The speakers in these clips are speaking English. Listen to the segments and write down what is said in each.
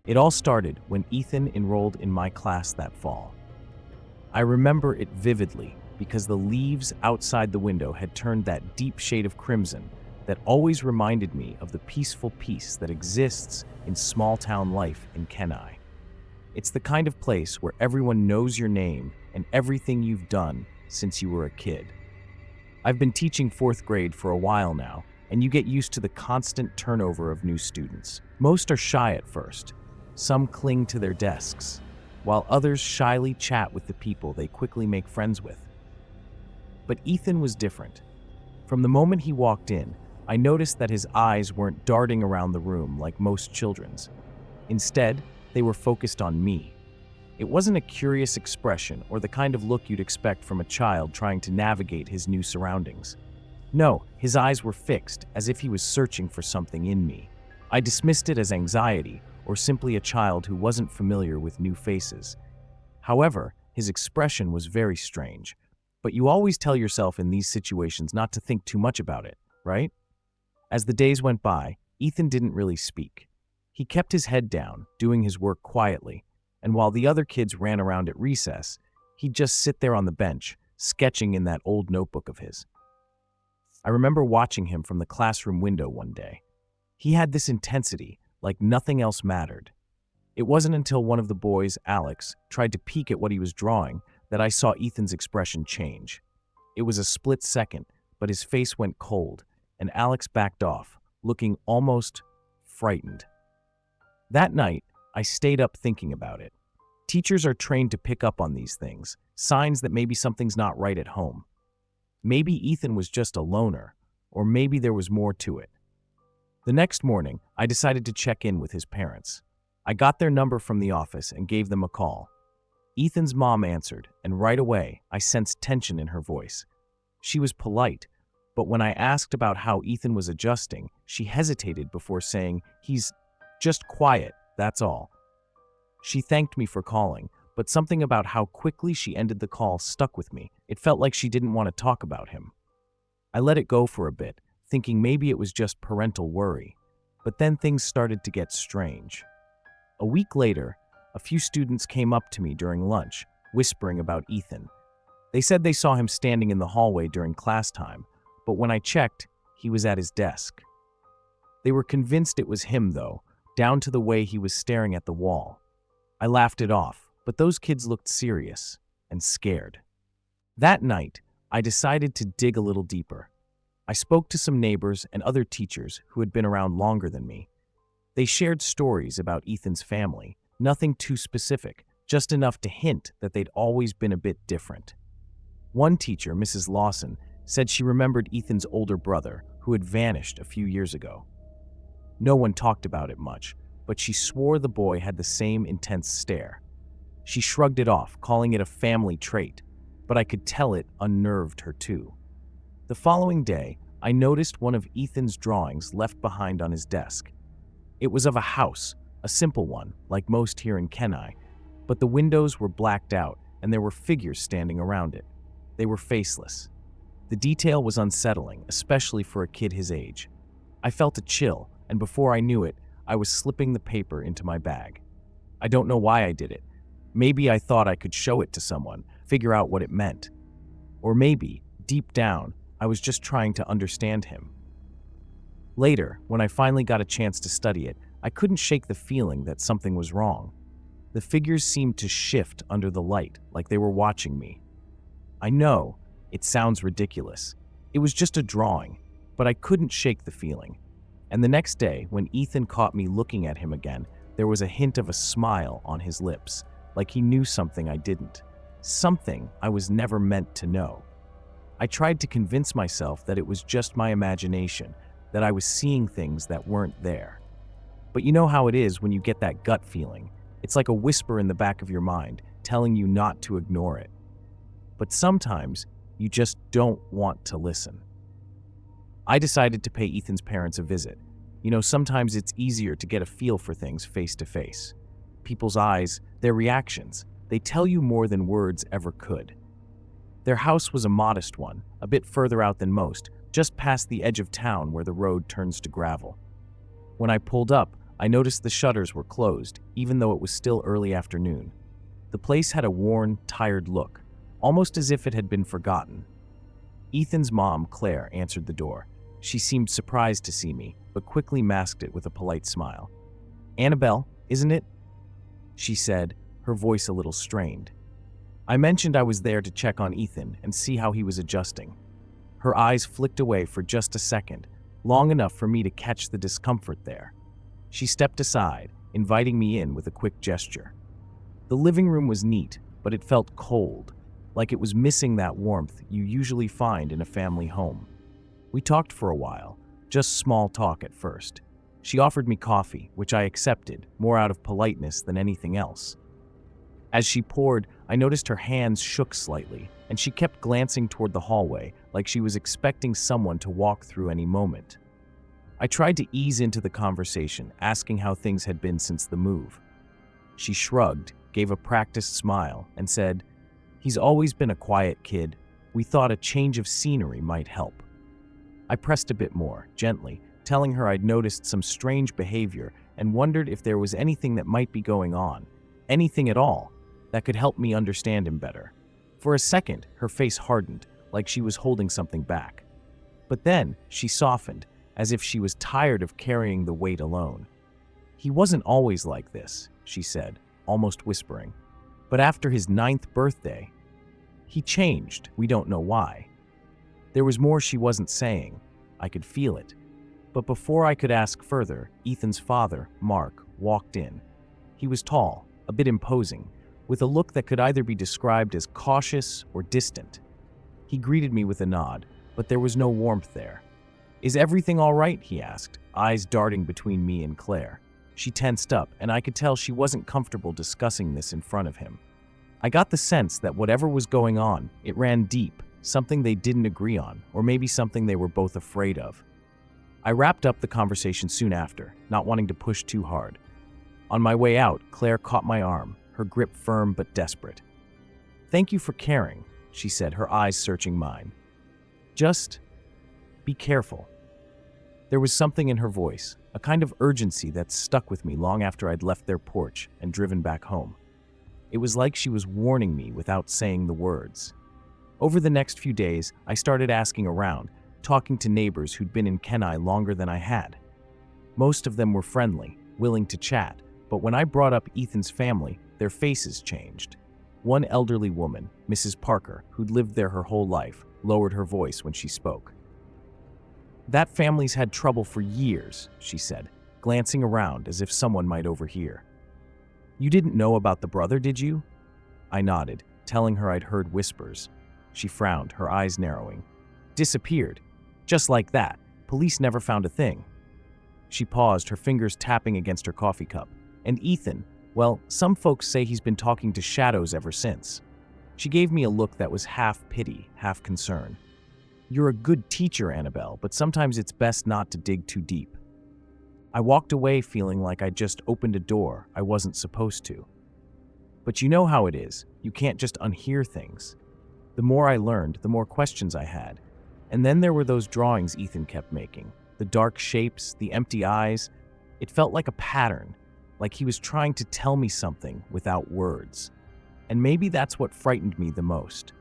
It all started when Ethan enrolled in my class that fall. I remember it vividly because the leaves outside the window had turned that deep shade of crimson that always reminded me of the peaceful peace that exists in small-town life in Kenai. It's the kind of place where everyone knows your name and everything you've done since you were a kid. I've been teaching 4th grade for a while now, and you get used to the constant turnover of new students. Most are shy at first. Some cling to their desks, while others shyly chat with the people they quickly make friends with. But Ethan was different. From the moment he walked in, I noticed that his eyes weren't darting around the room like most children's. Instead, they were focused on me. It wasn't a curious expression or the kind of look you'd expect from a child trying to navigate his new surroundings. No, his eyes were fixed, as if he was searching for something in me. I dismissed it as anxiety or simply a child who wasn't familiar with new faces. However, his expression was very strange. But you always tell yourself in these situations not to think too much about it, right? As the days went by, Ethan didn't really speak. He kept his head down, doing his work quietly, and while the other kids ran around at recess, he'd just sit there on the bench, sketching in that old notebook of his. I remember watching him from the classroom window one day. He had this intensity, like nothing else mattered. It wasn't until one of the boys, Alex, tried to peek at what he was drawing that I saw Ethan's expression change. It was a split second, but his face went cold, and Alex backed off, looking almost frightened. That night, I stayed up thinking about it. Teachers are trained to pick up on these things, signs that maybe something's not right at home. Maybe Ethan was just a loner, or maybe there was more to it. The next morning, I decided to check in with his parents. I got their number from the office and gave them a call. Ethan's mom answered, and right away, I sensed tension in her voice. She was polite, but when I asked about how Ethan was adjusting, she hesitated before saying, "He's just quiet, that's all." She thanked me for calling, but something about how quickly she ended the call stuck with me. It felt like she didn't want to talk about him. I let it go for a bit, thinking maybe it was just parental worry. But then things started to get strange. A week later, a few students came up to me during lunch, whispering about Ethan. They said they saw him standing in the hallway during class time, but when I checked, he was at his desk. They were convinced it was him, though, down to the way he was staring at the wall. I laughed it off, but those kids looked serious and scared. That night, I decided to dig a little deeper. I spoke to some neighbors and other teachers who had been around longer than me. They shared stories about Ethan's family, nothing too specific, just enough to hint that they'd always been a bit different. One teacher, Mrs. Lawson, said she remembered Ethan's older brother, who had vanished a few years ago. No one talked about it much, but she swore the boy had the same intense stare. She shrugged it off, calling it a family trait, but I could tell it unnerved her too. The following day, I noticed one of Ethan's drawings left behind on his desk. It was of a house, a simple one, like most here in Kenai, but the windows were blacked out and there were figures standing around it. They were faceless. The detail was unsettling, especially for a kid his age. I felt a chill, and before I knew it, I was slipping the paper into my bag. I don't know why I did it. Maybe I thought I could show it to someone, figure out what it meant. Or maybe, deep down, I was just trying to understand him. Later, when I finally got a chance to study it, I couldn't shake the feeling that something was wrong. The figures seemed to shift under the light, like they were watching me. I know, it sounds ridiculous. It was just a drawing, but I couldn't shake the feeling. And the next day, when Ethan caught me looking at him again, there was a hint of a smile on his lips, like he knew something I didn't. Something I was never meant to know. I tried to convince myself that it was just my imagination, that I was seeing things that weren't there. But you know how it is when you get that gut feeling. It's like a whisper in the back of your mind, telling you not to ignore it. But sometimes, you just don't want to listen. I decided to pay Ethan's parents a visit. You know, sometimes it's easier to get a feel for things face to face. People's eyes, their reactions, they tell you more than words ever could. Their house was a modest one, a bit further out than most, just past the edge of town where the road turns to gravel. When I pulled up, I noticed the shutters were closed, even though it was still early afternoon. The place had a worn, tired look, almost as if it had been forgotten. Ethan's mom, Claire, answered the door. She seemed surprised to see me, but quickly masked it with a polite smile. "Annabelle, isn't it?" she said, her voice a little strained. I mentioned I was there to check on Ethan and see how he was adjusting. Her eyes flicked away for just a second, long enough for me to catch the discomfort there. She stepped aside, inviting me in with a quick gesture. The living room was neat, but it felt cold, like it was missing that warmth you usually find in a family home. We talked for a while, just small talk at first. She offered me coffee, which I accepted, more out of politeness than anything else. As she poured, I noticed her hands shook slightly, and she kept glancing toward the hallway, like she was expecting someone to walk through any moment. I tried to ease into the conversation, asking how things had been since the move. She shrugged, gave a practiced smile, and said, "He's always been a quiet kid. We thought a change of scenery might help." I pressed a bit more, gently, telling her I'd noticed some strange behavior and wondered if there was anything that might be going on, anything at all, that could help me understand him better. For a second, her face hardened, like she was holding something back. But then, she softened, as if she was tired of carrying the weight alone. "He wasn't always like this," she said, almost whispering. "But after his 9th birthday, he changed. We don't know why." There was more she wasn't saying. I could feel it. But before I could ask further, Ethan's father, Mark, walked in. He was tall, a bit imposing, with a look that could either be described as cautious or distant. He greeted me with a nod, but there was no warmth there. "Is everything all right?" he asked, eyes darting between me and Claire. She tensed up, and I could tell she wasn't comfortable discussing this in front of him. I got the sense that whatever was going on, it ran deep, something they didn't agree on, or maybe something they were both afraid of. I wrapped up the conversation soon after, not wanting to push too hard. On my way out, Claire caught my arm, her grip firm but desperate. "Thank you for caring," she said, her eyes searching mine. "Just be careful." There was something in her voice, a kind of urgency that stuck with me long after I'd left their porch and driven back home. It was like she was warning me without saying the words. Over the next few days, I started asking around, talking to neighbors who'd been in Kenai longer than I had. Most of them were friendly, willing to chat, but when I brought up Ethan's family, their faces changed. One elderly woman, Mrs. Parker, who'd lived there her whole life, lowered her voice when she spoke. "That family's had trouble for years," she said, glancing around as if someone might overhear. "You didn't know about the brother, did you?" I nodded, telling her I'd heard whispers. She frowned, her eyes narrowing. "Disappeared. Just like that. Police never found a thing." She paused, her fingers tapping against her coffee cup. "And Ethan, well, some folks say he's been talking to shadows ever since." She gave me a look that was half pity, half concern. "You're a good teacher, Annabelle, but sometimes it's best not to dig too deep." I walked away feeling like I'd just opened a door I wasn't supposed to. But you know how it is. You can't just unhear things. The more I learned, the more questions I had. And then there were those drawings Ethan kept making. The dark shapes, the empty eyes. It felt like a pattern, like he was trying to tell me something without words. And maybe that's what frightened me the most.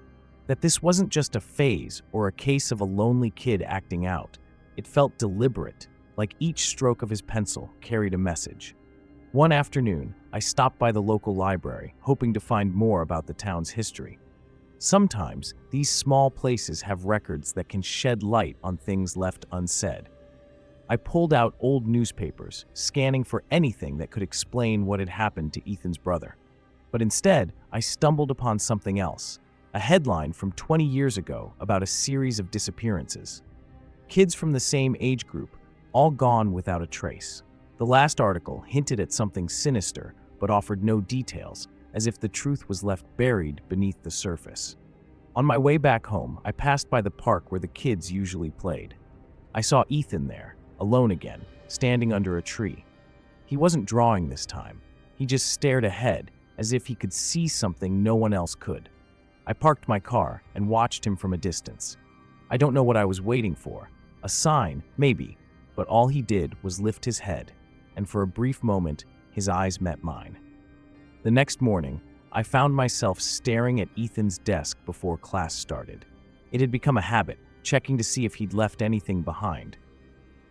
That this wasn't just a phase or a case of a lonely kid acting out. It felt deliberate, like each stroke of his pencil carried a message. One afternoon, I stopped by the local library, hoping to find more about the town's history. Sometimes, these small places have records that can shed light on things left unsaid. I pulled out old newspapers, scanning for anything that could explain what had happened to Ethan's brother. But instead, I stumbled upon something else, a headline from 20 years ago about a series of disappearances. Kids from the same age group, all gone without a trace. The last article hinted at something sinister, but offered no details, as if the truth was left buried beneath the surface. On my way back home, I passed by the park where the kids usually played. I saw Ethan there, alone again, standing under a tree. He wasn't drawing this time. He just stared ahead, as if he could see something no one else could. I parked my car and watched him from a distance. I don't know what I was waiting for. A sign, maybe, but all he did was lift his head. and for a brief moment, his eyes met mine. The next morning, I found myself staring at Ethan's desk before class started. It had become a habit, checking to see if he'd left anything behind.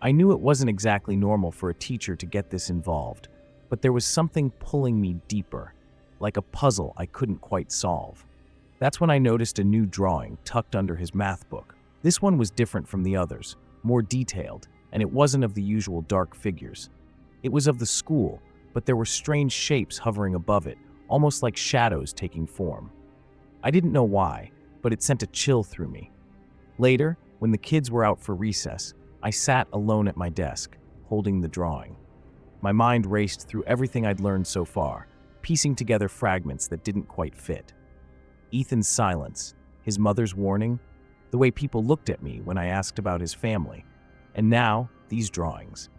I knew it wasn't exactly normal for a teacher to get this involved, but there was something pulling me deeper, like a puzzle I couldn't quite solve. That's when I noticed a new drawing tucked under his math book. This one was different from the others, more detailed, and it wasn't of the usual dark figures. It was of the school, but there were strange shapes hovering above it, almost like shadows taking form. I didn't know why, but it sent a chill through me. Later, when the kids were out for recess, I sat alone at my desk, holding the drawing. My mind raced through everything I'd learned so far, piecing together fragments that didn't quite fit. Ethan's silence, his mother's warning, the way people looked at me when I asked about his family, and now these drawings.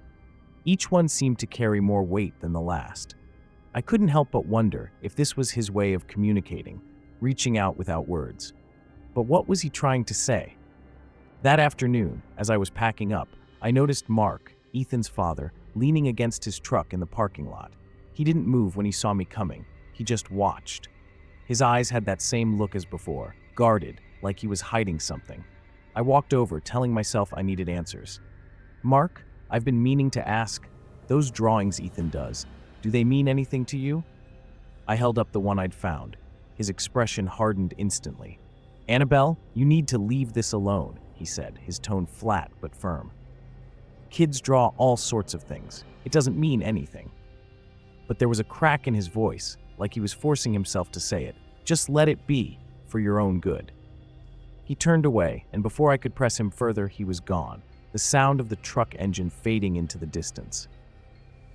Each one seemed to carry more weight than the last. I couldn't help but wonder if this was his way of communicating, reaching out without words. But what was he trying to say? That afternoon, as I was packing up, I noticed Mark, Ethan's father, leaning against his truck in the parking lot. He didn't move when he saw me coming. He just watched. His eyes had that same look as before, guarded, like he was hiding something. I walked over, telling myself I needed answers. "Mark, I've been meaning to ask, those drawings Ethan does, do they mean anything to you?" I held up the one I'd found. His expression hardened instantly. "Annabelle, you need to leave this alone," he said, his tone flat but firm. "Kids draw all sorts of things. It doesn't mean anything." But there was a crack in his voice, like he was forcing himself to say it. "Just let it be, for your own good." He turned away, and before I could press him further, he was gone, the sound of the truck engine fading into the distance.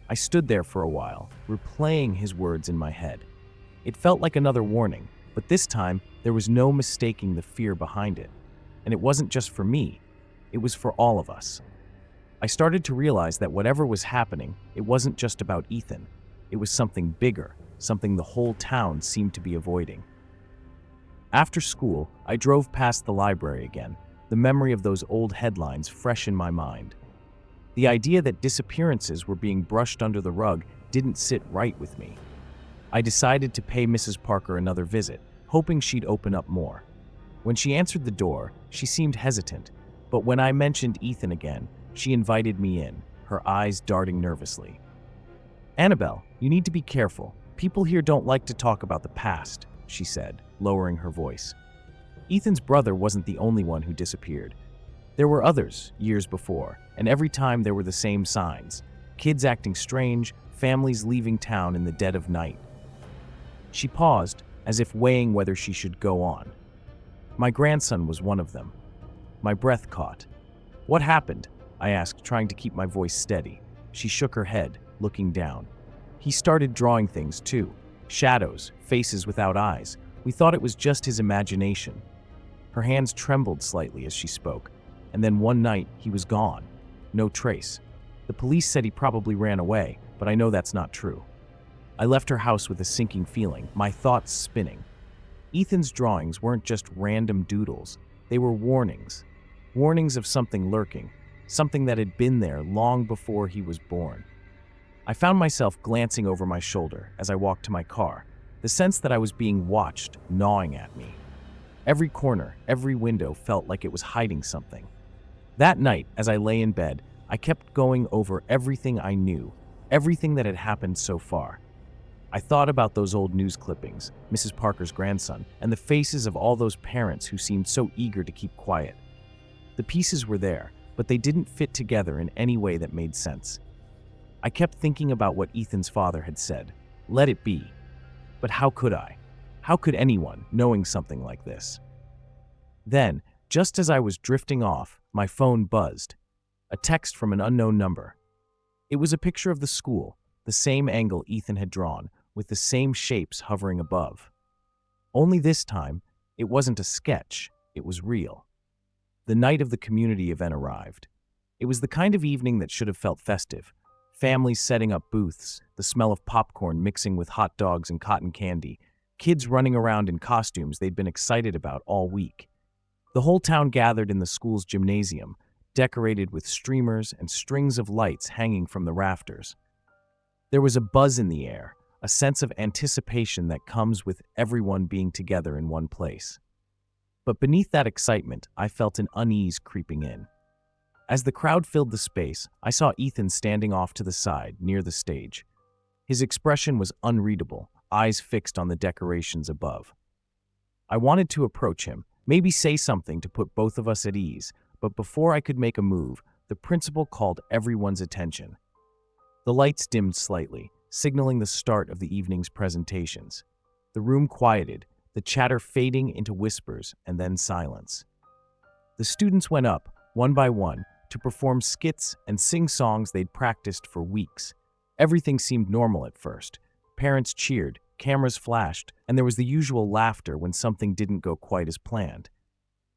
I stood there for a while, replaying his words in my head. It felt like another warning, but this time there was no mistaking the fear behind it. And it wasn't just for me, it was for all of us. I started to realize that whatever was happening, it wasn't just about Ethan. It was something bigger, something the whole town seemed to be avoiding. After school, I drove past the library again, the memory of those old headlines fresh in my mind. The idea that disappearances were being brushed under the rug didn't sit right with me. I decided to pay Mrs. Parker another visit, hoping she'd open up more. When she answered the door, she seemed hesitant, but when I mentioned Ethan again, she invited me in, her eyes darting nervously. "Annabelle, you need to be careful. People here don't like to talk about the past," she said, lowering her voice. Ethan's brother wasn't the only one who disappeared. There were others, years before, and every time there were the same signs. Kids acting strange, families leaving town in the dead of night. She paused, as if weighing whether she should go on. My grandson was one of them. My breath caught. "What happened?" I asked, trying to keep my voice steady. She shook her head, looking down. "He started drawing things too. Shadows, faces without eyes. We thought it was just his imagination." Her hands trembled slightly as she spoke, and then one night he was gone. No trace. The police said he probably ran away, but I know that's not true. I left her house with a sinking feeling, my thoughts spinning. Ethan's drawings weren't just random doodles. They were warnings. Warnings of something lurking, something that had been there long before he was born. I found myself glancing over my shoulder as I walked to my car, the sense that I was being watched, gnawing at me. Every corner, every window felt like it was hiding something. That night, as I lay in bed, I kept going over everything I knew, everything that had happened so far. I thought about those old news clippings, Mrs. Parker's grandson, and the faces of all those parents who seemed so eager to keep quiet. The pieces were there, but they didn't fit together in any way that made sense. I kept thinking about what Ethan's father had said. Let it be. But how could I? How could anyone, knowing something like this? Then, just as I was drifting off, my phone buzzed. A text from an unknown number. It was a picture of the school, the same angle Ethan had drawn, with the same shapes hovering above. Only this time, it wasn't a sketch, it was real. The night of the community event arrived. It was the kind of evening that should have felt festive. Families setting up booths, the smell of popcorn mixing with hot dogs and cotton candy, kids running around in costumes they'd been excited about all week. The whole town gathered in the school's gymnasium, decorated with streamers and strings of lights hanging from the rafters. There was a buzz in the air, a sense of anticipation that comes with everyone being together in one place. But beneath that excitement, I felt an unease creeping in. As the crowd filled the space, I saw Ethan standing off to the side, near the stage. His expression was unreadable, eyes fixed on the decorations above. I wanted to approach him, maybe say something to put both of us at ease, but before I could make a move, the principal called everyone's attention. The lights dimmed slightly, signaling the start of the evening's presentations. The room quieted, the chatter fading into whispers and then silence. The students went up, one by one, to perform skits and sing songs they'd practiced for weeks. Everything seemed normal at first. Parents cheered, cameras flashed, and there was the usual laughter when something didn't go quite as planned.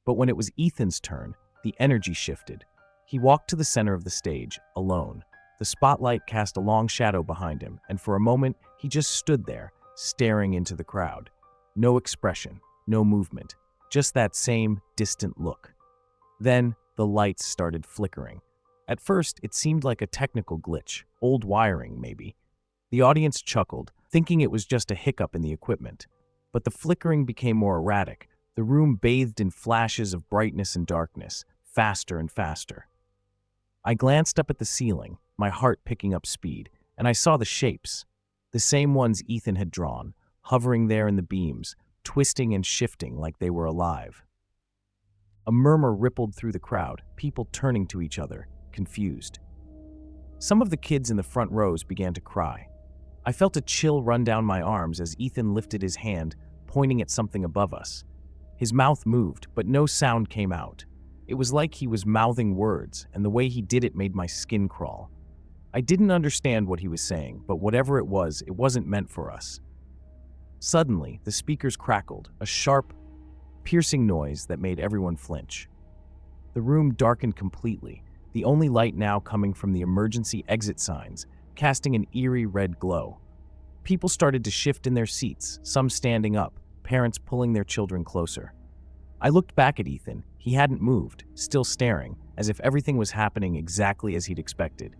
But when it was Ethan's turn, the energy shifted. He walked to the center of the stage, alone. The spotlight cast a long shadow behind him, and for a moment, he just stood there, staring into the crowd. No expression, no movement, just that same distant look. Then, the lights started flickering. At first, it seemed like a technical glitch, old wiring maybe. The audience chuckled, thinking it was just a hiccup in the equipment. But the flickering became more erratic. The room bathed in flashes of brightness and darkness, faster and faster. I glanced up at the ceiling, my heart picking up speed, and I saw the shapes, the same ones Ethan had drawn, hovering there in the beams, twisting and shifting like they were alive. A murmur rippled through the crowd, people turning to each other, confused. Some of the kids in the front rows began to cry. I felt a chill run down my arms as Ethan lifted his hand, pointing at something above us. His mouth moved, but no sound came out. It was like he was mouthing words, and the way he did it made my skin crawl. I didn't understand what he was saying, but whatever it wasn't meant for us. Suddenly, the speakers crackled, a sharp, piercing noise that made everyone flinch. The room darkened completely, the only light now coming from the emergency exit signs, casting an eerie red glow. People started to shift in their seats, some standing up, parents pulling their children closer. I looked back at Ethan. He hadn't moved, still staring, as if everything was happening exactly as he'd expected.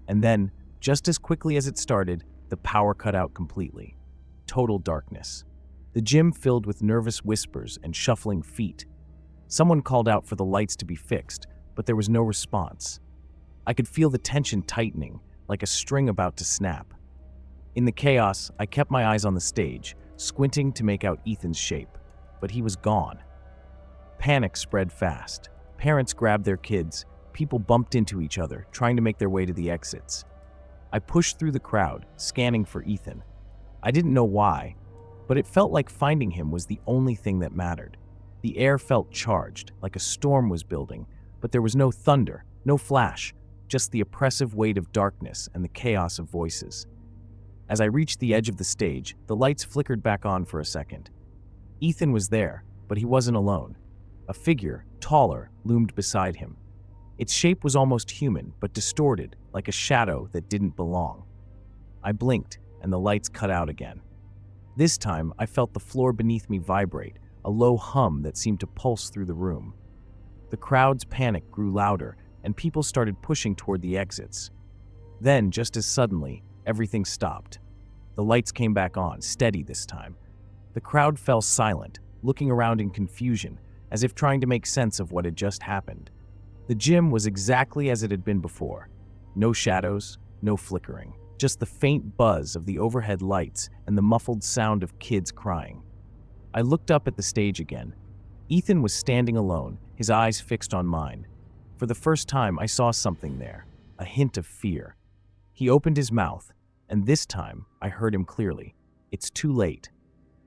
And then, just as quickly as it started, the power cut out completely. Total darkness. The gym filled with nervous whispers and shuffling feet. Someone called out for the lights to be fixed, but there was no response. I could feel the tension tightening, like a string about to snap. In the chaos, I kept my eyes on the stage, squinting to make out Ethan's shape, but he was gone. Panic spread fast. Parents grabbed their kids, people bumped into each other, trying to make their way to the exits. I pushed through the crowd, scanning for Ethan. I didn't know why, but it felt like finding him was the only thing that mattered. The air felt charged, like a storm was building, but there was no thunder, no flash, just the oppressive weight of darkness and the chaos of voices. As I reached the edge of the stage, the lights flickered back on for a second. Ethan was there, but he wasn't alone. A figure, taller, loomed beside him. Its shape was almost human, but distorted, like a shadow that didn't belong. I blinked, and the lights cut out again. This time, I felt the floor beneath me vibrate, a low hum that seemed to pulse through the room. The crowd's panic grew louder, and people started pushing toward the exits. Then, just as suddenly, everything stopped. The lights came back on, steady this time. The crowd fell silent, looking around in confusion, as if trying to make sense of what had just happened. The gym was exactly as it had been before. No shadows, no flickering, just the faint buzz of the overhead lights and the muffled sound of kids crying. I looked up at the stage again. Ethan was standing alone, his eyes fixed on mine. For the first time, I saw something there, a hint of fear. He opened his mouth, and this time, I heard him clearly. "It's too late."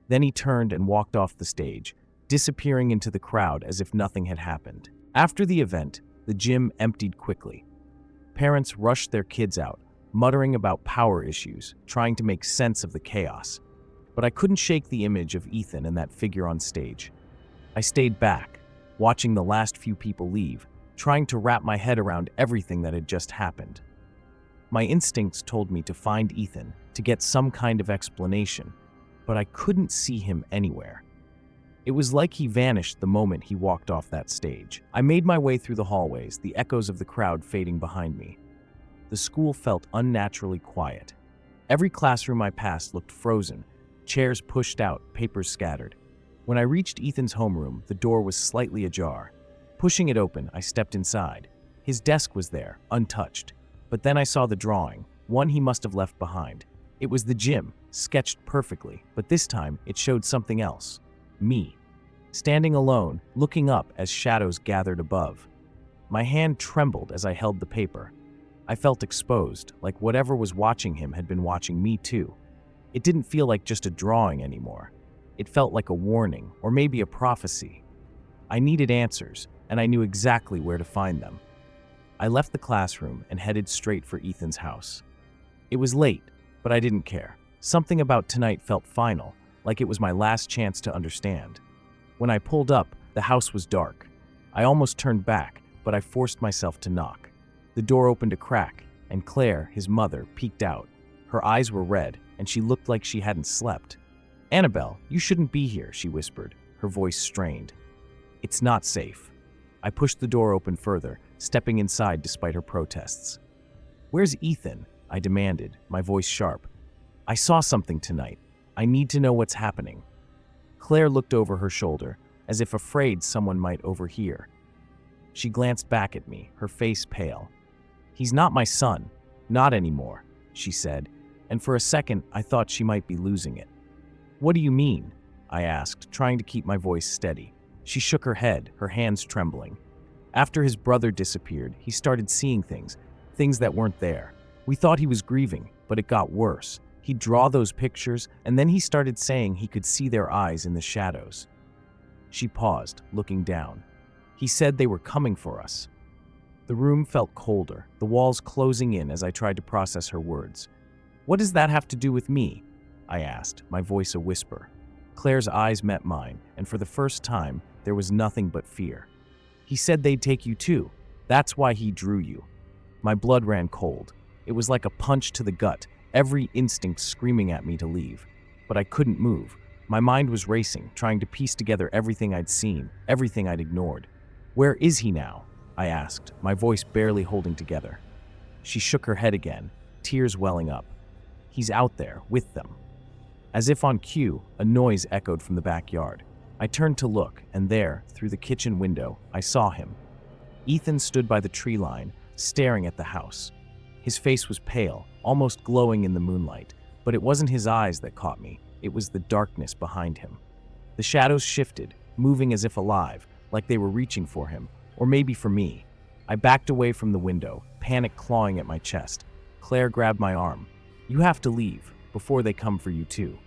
Then he turned and walked off the stage, disappearing into the crowd as if nothing had happened. After the event, the gym emptied quickly. Parents rushed their kids out, muttering about power issues, trying to make sense of the chaos. But I couldn't shake the image of Ethan and that figure on stage. I stayed back, watching the last few people leave, trying to wrap my head around everything that had just happened. My instincts told me to find Ethan, to get some kind of explanation, but I couldn't see him anywhere. It was like he vanished the moment he walked off that stage. I made my way through the hallways, the echoes of the crowd fading behind me. The school felt unnaturally quiet. Every classroom I passed looked frozen, chairs pushed out, papers scattered. When I reached Ethan's homeroom, the door was slightly ajar. Pushing it open, I stepped inside. His desk was there, untouched. But then I saw the drawing, one he must have left behind. It was the gym, sketched perfectly, but this time it showed something else. Me. Standing alone, looking up as shadows gathered above. My hand trembled as I held the paper. I felt exposed, like whatever was watching him had been watching me too. It didn't feel like just a drawing anymore. It felt like a warning, or maybe a prophecy. I needed answers, and I knew exactly where to find them. I left the classroom and headed straight for Ethan's house. It was late, but I didn't care. Something about tonight felt final, like it was my last chance to understand. When I pulled up, the house was dark. I almost turned back, but I forced myself to knock. The door opened a crack, and Claire, his mother, peeked out. Her eyes were red, and she looked like she hadn't slept. "Annabelle, you shouldn't be here," she whispered, her voice strained. "It's not safe." I pushed the door open further, stepping inside despite her protests. "Where's Ethan?" I demanded, my voice sharp. "I saw something tonight. I need to know what's happening." Claire looked over her shoulder, as if afraid someone might overhear. She glanced back at me, her face pale. "He's not my son. Not anymore," she said, and for a second I thought she might be losing it. "What do you mean?" I asked, trying to keep my voice steady. She shook her head, her hands trembling. "After his brother disappeared, he started seeing things that weren't there. We thought he was grieving, but it got worse. He'd draw those pictures, and then he started saying he could see their eyes in the shadows." She paused, looking down. "He said they were coming for us." The room felt colder, the walls closing in as I tried to process her words. "What does that have to do with me?" I asked, my voice a whisper. Claire's eyes met mine, and for the first time, there was nothing but fear. "He said they'd take you too. That's why he drew you." My blood ran cold. It was like a punch to the gut, every instinct screaming at me to leave. But I couldn't move. My mind was racing, trying to piece together everything I'd seen, everything I'd ignored. "Where is he now?" I asked, my voice barely holding together. She shook her head again, tears welling up. "He's out there, with them." As if on cue, a noise echoed from the backyard. I turned to look, and there, through the kitchen window, I saw him. Ethan stood by the tree line, staring at the house. His face was pale, almost glowing in the moonlight, but it wasn't his eyes that caught me, it was the darkness behind him. The shadows shifted, moving as if alive, like they were reaching for him, or maybe for me. I backed away from the window, panic clawing at my chest. Claire grabbed my arm. "You have to leave, before they come for you too."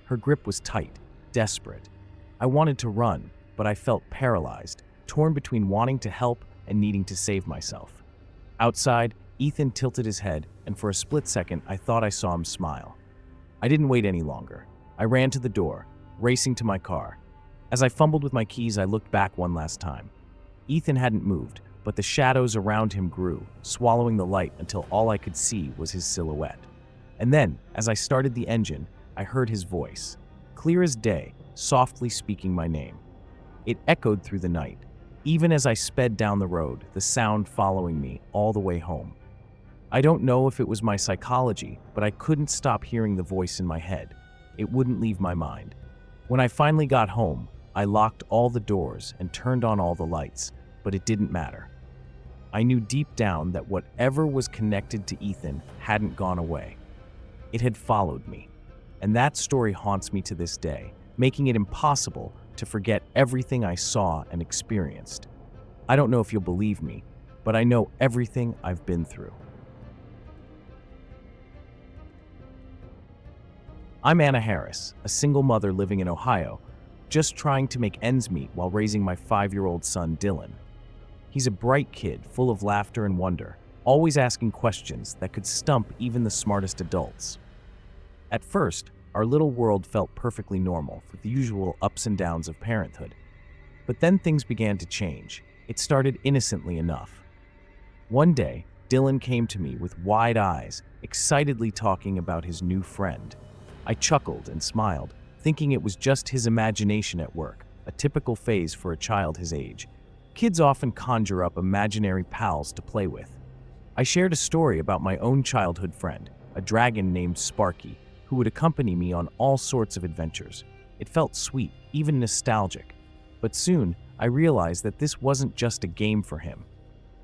Her grip was tight, desperate. I wanted to run, but I felt paralyzed, torn between wanting to help and needing to save myself. Outside, Ethan tilted his head, and for a split second, I thought I saw him smile. I didn't wait any longer. I ran to the door, racing to my car. As I fumbled with my keys, I looked back one last time. Ethan hadn't moved, but the shadows around him grew, swallowing the light until all I could see was his silhouette. And then, as I started the engine, I heard his voice, clear as day, softly speaking my name. It echoed through the night, even as I sped down the road, the sound following me all the way home. I don't know if it was my psychology, but I couldn't stop hearing the voice in my head. It wouldn't leave my mind. When I finally got home, I locked all the doors and turned on all the lights, but it didn't matter. I knew deep down that whatever was connected to Ethan hadn't gone away. It had followed me, and that story haunts me to this day, making it impossible to forget everything I saw and experienced. I don't know if you'll believe me, but I know everything I've been through. I'm Anna Harris, a single mother living in Ohio, just trying to make ends meet while raising my 5-year-old son, Dylan. He's a bright kid, full of laughter and wonder, always asking questions that could stump even the smartest adults. At first, our little world felt perfectly normal, with the usual ups and downs of parenthood. But then things began to change. It started innocently enough. One day, Dylan came to me with wide eyes, excitedly talking about his new friend. I chuckled and smiled, thinking it was just his imagination at work, a typical phase for a child his age. Kids often conjure up imaginary pals to play with. I shared a story about my own childhood friend, a dragon named Sparky, who would accompany me on all sorts of adventures. It felt sweet, even nostalgic. But soon, I realized that this wasn't just a game for him.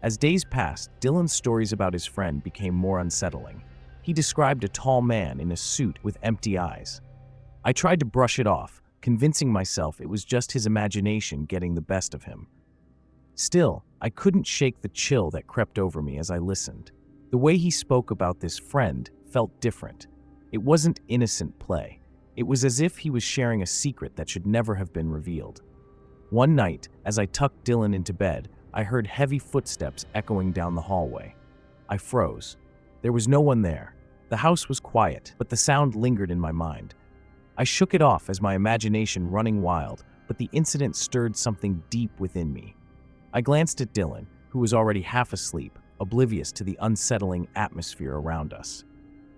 As days passed, Dylan's stories about his friend became more unsettling. He described a tall man in a suit with empty eyes. I tried to brush it off, convincing myself it was just his imagination getting the best of him. Still, I couldn't shake the chill that crept over me as I listened. The way he spoke about this friend felt different. It wasn't innocent play. It was as if he was sharing a secret that should never have been revealed. One night, as I tucked Dylan into bed, I heard heavy footsteps echoing down the hallway. I froze. There was no one there. The house was quiet, but the sound lingered in my mind. I shook it off as my imagination running wild, but the incident stirred something deep within me. I glanced at Dylan, who was already half asleep, oblivious to the unsettling atmosphere around us.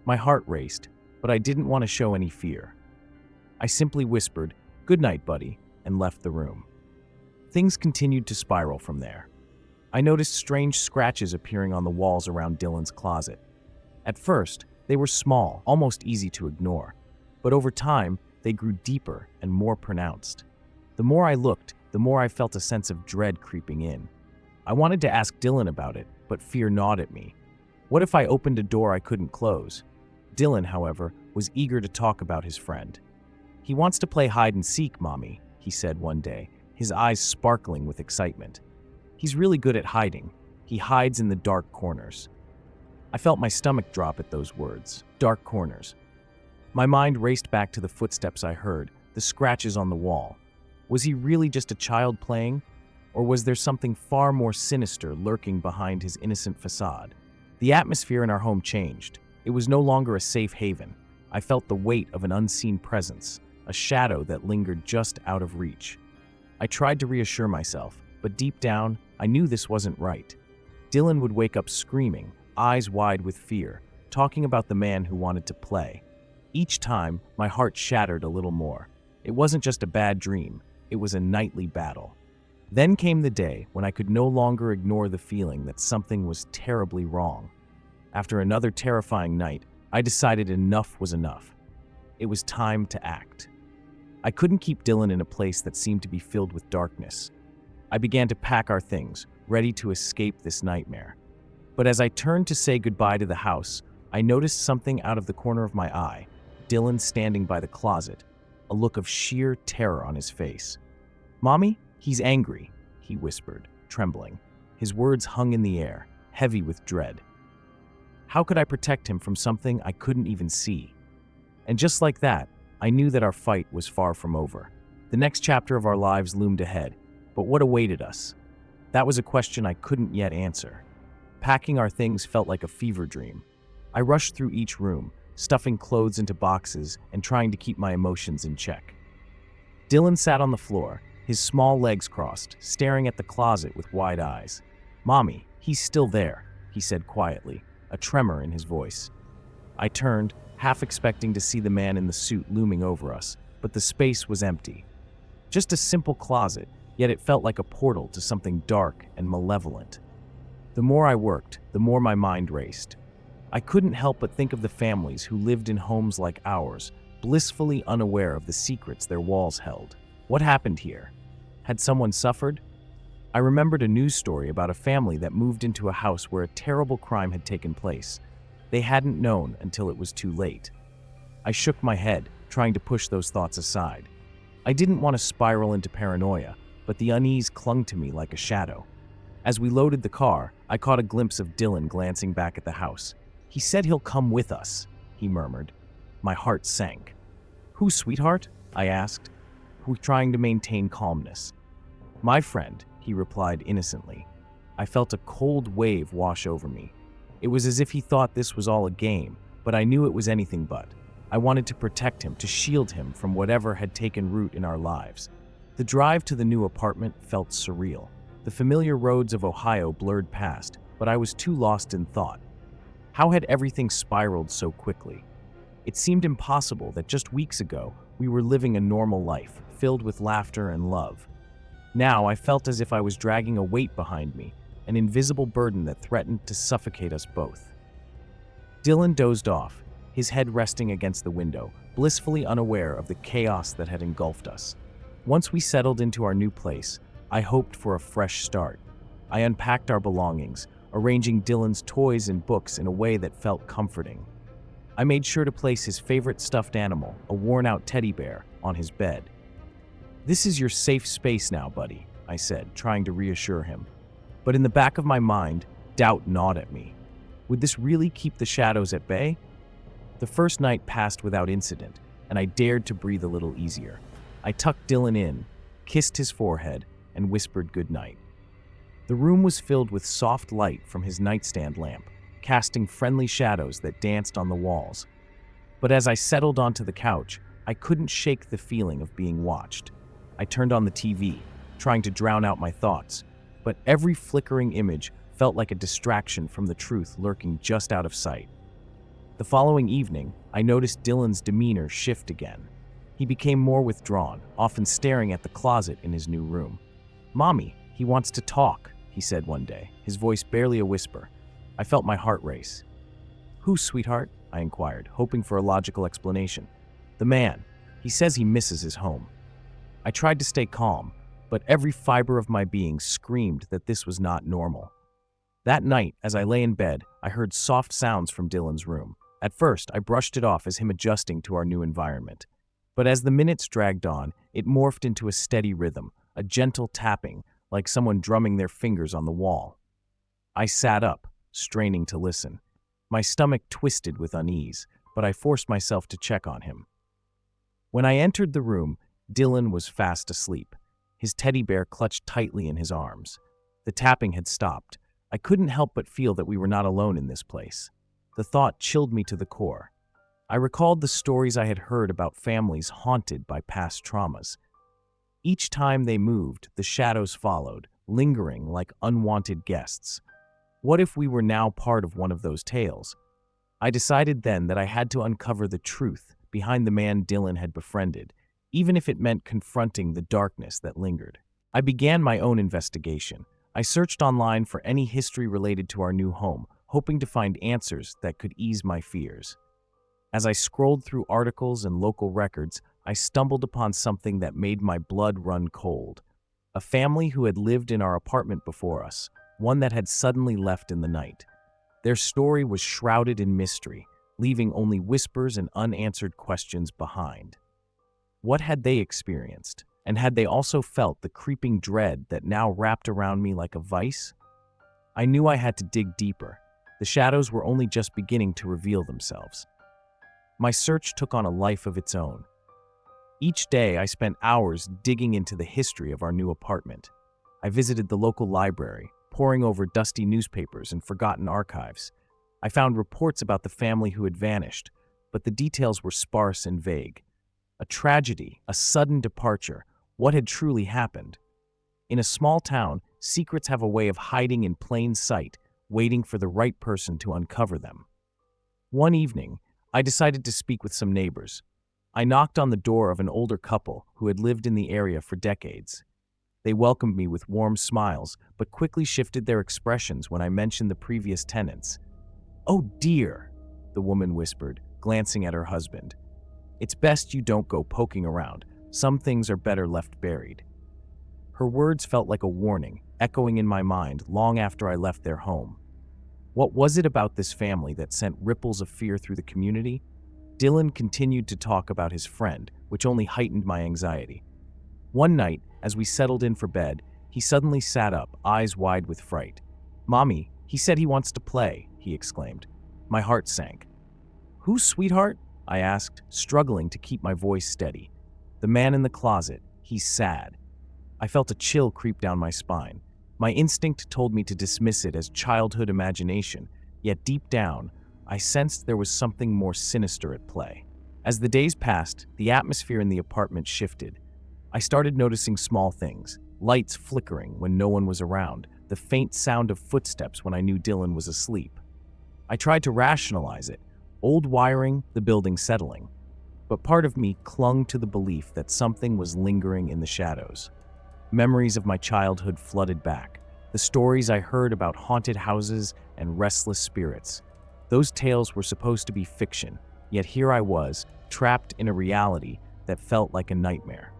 My heart raced, but I didn't want to show any fear. I simply whispered, "Good night, buddy," and left the room. Things continued to spiral from there. I noticed strange scratches appearing on the walls around Dylan's closet. At first, they were small, almost easy to ignore, but over time, they grew deeper and more pronounced. The more I looked, the more I felt a sense of dread creeping in. I wanted to ask Dylan about it, but fear gnawed at me. What if I opened a door I couldn't close? Dylan, however, was eager to talk about his friend. "He wants to play hide and seek, Mommy," he said one day, his eyes sparkling with excitement. "He's really good at hiding. He hides in the dark corners." I felt my stomach drop at those words. Dark corners. My mind raced back to the footsteps I heard, the scratches on the wall. Was he really just a child playing? Or was there something far more sinister lurking behind his innocent facade? The atmosphere in our home changed. It was no longer a safe haven. I felt the weight of an unseen presence, a shadow that lingered just out of reach. I tried to reassure myself, but deep down, I knew this wasn't right. Dylan would wake up screaming, eyes wide with fear, talking about the man who wanted to play. Each time, my heart shattered a little more. It wasn't just a bad dream, it was a nightly battle. Then came the day when I could no longer ignore the feeling that something was terribly wrong. After another terrifying night, I decided enough was enough. It was time to act. I couldn't keep Dylan in a place that seemed to be filled with darkness. I began to pack our things, ready to escape this nightmare. But as I turned to say goodbye to the house, I noticed something out of the corner of my eye, Dylan standing by the closet, a look of sheer terror on his face. "Mommy, he's angry," he whispered, trembling. His words hung in the air, heavy with dread. How could I protect him from something I couldn't even see? And just like that, I knew that our fight was far from over. The next chapter of our lives loomed ahead, but what awaited us? That was a question I couldn't yet answer. Packing our things felt like a fever dream. I rushed through each room, stuffing clothes into boxes and trying to keep my emotions in check. Dylan sat on the floor, his small legs crossed, staring at the closet with wide eyes. "Mommy, he's still there," he said quietly, a tremor in his voice. I turned, half expecting to see the man in the suit looming over us, but the space was empty. Just a simple closet, yet it felt like a portal to something dark and malevolent. The more I worked, the more my mind raced. I couldn't help but think of the families who lived in homes like ours, blissfully unaware of the secrets their walls held. What happened here? Had someone suffered? I remembered a news story about a family that moved into a house where a terrible crime had taken place. They hadn't known until it was too late. I shook my head, trying to push those thoughts aside. I didn't want to spiral into paranoia, but the unease clung to me like a shadow. As we loaded the car, I caught a glimpse of Dylan glancing back at the house. "He said he'll come with us," he murmured. My heart sank. "Who, sweetheart?" I asked, trying to maintain calmness. "My friend," he replied innocently. I felt a cold wave wash over me. It was as if he thought this was all a game, but I knew it was anything but. I wanted to protect him, to shield him from whatever had taken root in our lives. The drive to the new apartment felt surreal. The familiar roads of Ohio blurred past, but I was too lost in thought. How had everything spiraled so quickly? It seemed impossible that just weeks ago we were living a normal life, filled with laughter and love. Now I felt as if I was dragging a weight behind me, an invisible burden that threatened to suffocate us both. Dylan dozed off, his head resting against the window, blissfully unaware of the chaos that had engulfed us. Once we settled into our new place, I hoped for a fresh start. I unpacked our belongings, arranging Dylan's toys and books in a way that felt comforting. I made sure to place his favorite stuffed animal, a worn-out teddy bear, on his bed. "This is your safe space now, buddy," I said, trying to reassure him. But in the back of my mind, doubt gnawed at me. Would this really keep the shadows at bay? The first night passed without incident, and I dared to breathe a little easier. I tucked Dylan in, kissed his forehead, and whispered goodnight. The room was filled with soft light from his nightstand lamp, casting friendly shadows that danced on the walls. But as I settled onto the couch, I couldn't shake the feeling of being watched. I turned on the TV, trying to drown out my thoughts, but every flickering image felt like a distraction from the truth lurking just out of sight. The following evening, I noticed Dylan's demeanor shift again. He became more withdrawn, often staring at the closet in his new room. "Mommy, he wants to talk," he said one day, his voice barely a whisper. I felt my heart race. "Who, sweetheart?" I inquired, hoping for a logical explanation. "The man. He says he misses his home." I tried to stay calm, but every fiber of my being screamed that this was not normal. That night, as I lay in bed, I heard soft sounds from Dylan's room. At first, I brushed it off as him adjusting to our new environment. But as the minutes dragged on, it morphed into a steady rhythm, a gentle tapping, like someone drumming their fingers on the wall. I sat up, straining to listen. My stomach twisted with unease, but I forced myself to check on him. When I entered the room, Dylan was fast asleep, his teddy bear clutched tightly in his arms. The tapping had stopped. I couldn't help but feel that we were not alone in this place. The thought chilled me to the core. I recalled the stories I had heard about families haunted by past traumas. Each time they moved, the shadows followed, lingering like unwanted guests. What if we were now part of one of those tales? I decided then that I had to uncover the truth behind the man Dylan had befriended, even if it meant confronting the darkness that lingered. I began my own investigation. I searched online for any history related to our new home, hoping to find answers that could ease my fears. As I scrolled through articles and local records, I stumbled upon something that made my blood run cold. A family who had lived in our apartment before us, one that had suddenly left in the night. Their story was shrouded in mystery, leaving only whispers and unanswered questions behind. What had they experienced? And had they also felt the creeping dread that now wrapped around me like a vice? I knew I had to dig deeper. The shadows were only just beginning to reveal themselves. My search took on a life of its own. Each day, I spent hours digging into the history of our new apartment. I visited the local library, poring over dusty newspapers and forgotten archives. I found reports about the family who had vanished, but the details were sparse and vague. A tragedy, a sudden departure, what had truly happened? In a small town, secrets have a way of hiding in plain sight, waiting for the right person to uncover them. One evening, I decided to speak with some neighbors. I knocked on the door of an older couple who had lived in the area for decades. They welcomed me with warm smiles, but quickly shifted their expressions when I mentioned the previous tenants. "Oh dear," the woman whispered, glancing at her husband. "It's best you don't go poking around. Some things are better left buried." Her words felt like a warning, echoing in my mind long after I left their home. What was it about this family that sent ripples of fear through the community? Dylan continued to talk about his friend, which only heightened my anxiety. One night, as we settled in for bed, he suddenly sat up, eyes wide with fright. "Mommy, he said he wants to play," he exclaimed. My heart sank. "Who, sweetheart?" I asked, struggling to keep my voice steady. "The man in the closet. He's sad." I felt a chill creep down my spine. My instinct told me to dismiss it as childhood imagination, yet deep down, I sensed there was something more sinister at play. As the days passed, the atmosphere in the apartment shifted. I started noticing small things, lights flickering when no one was around, the faint sound of footsteps when I knew Dylan was asleep. I tried to rationalize it, old wiring, the building settling. But part of me clung to the belief that something was lingering in the shadows. Memories of my childhood flooded back, the stories I heard about haunted houses and restless spirits. Those tales were supposed to be fiction, yet here I was, trapped in a reality that felt like a nightmare.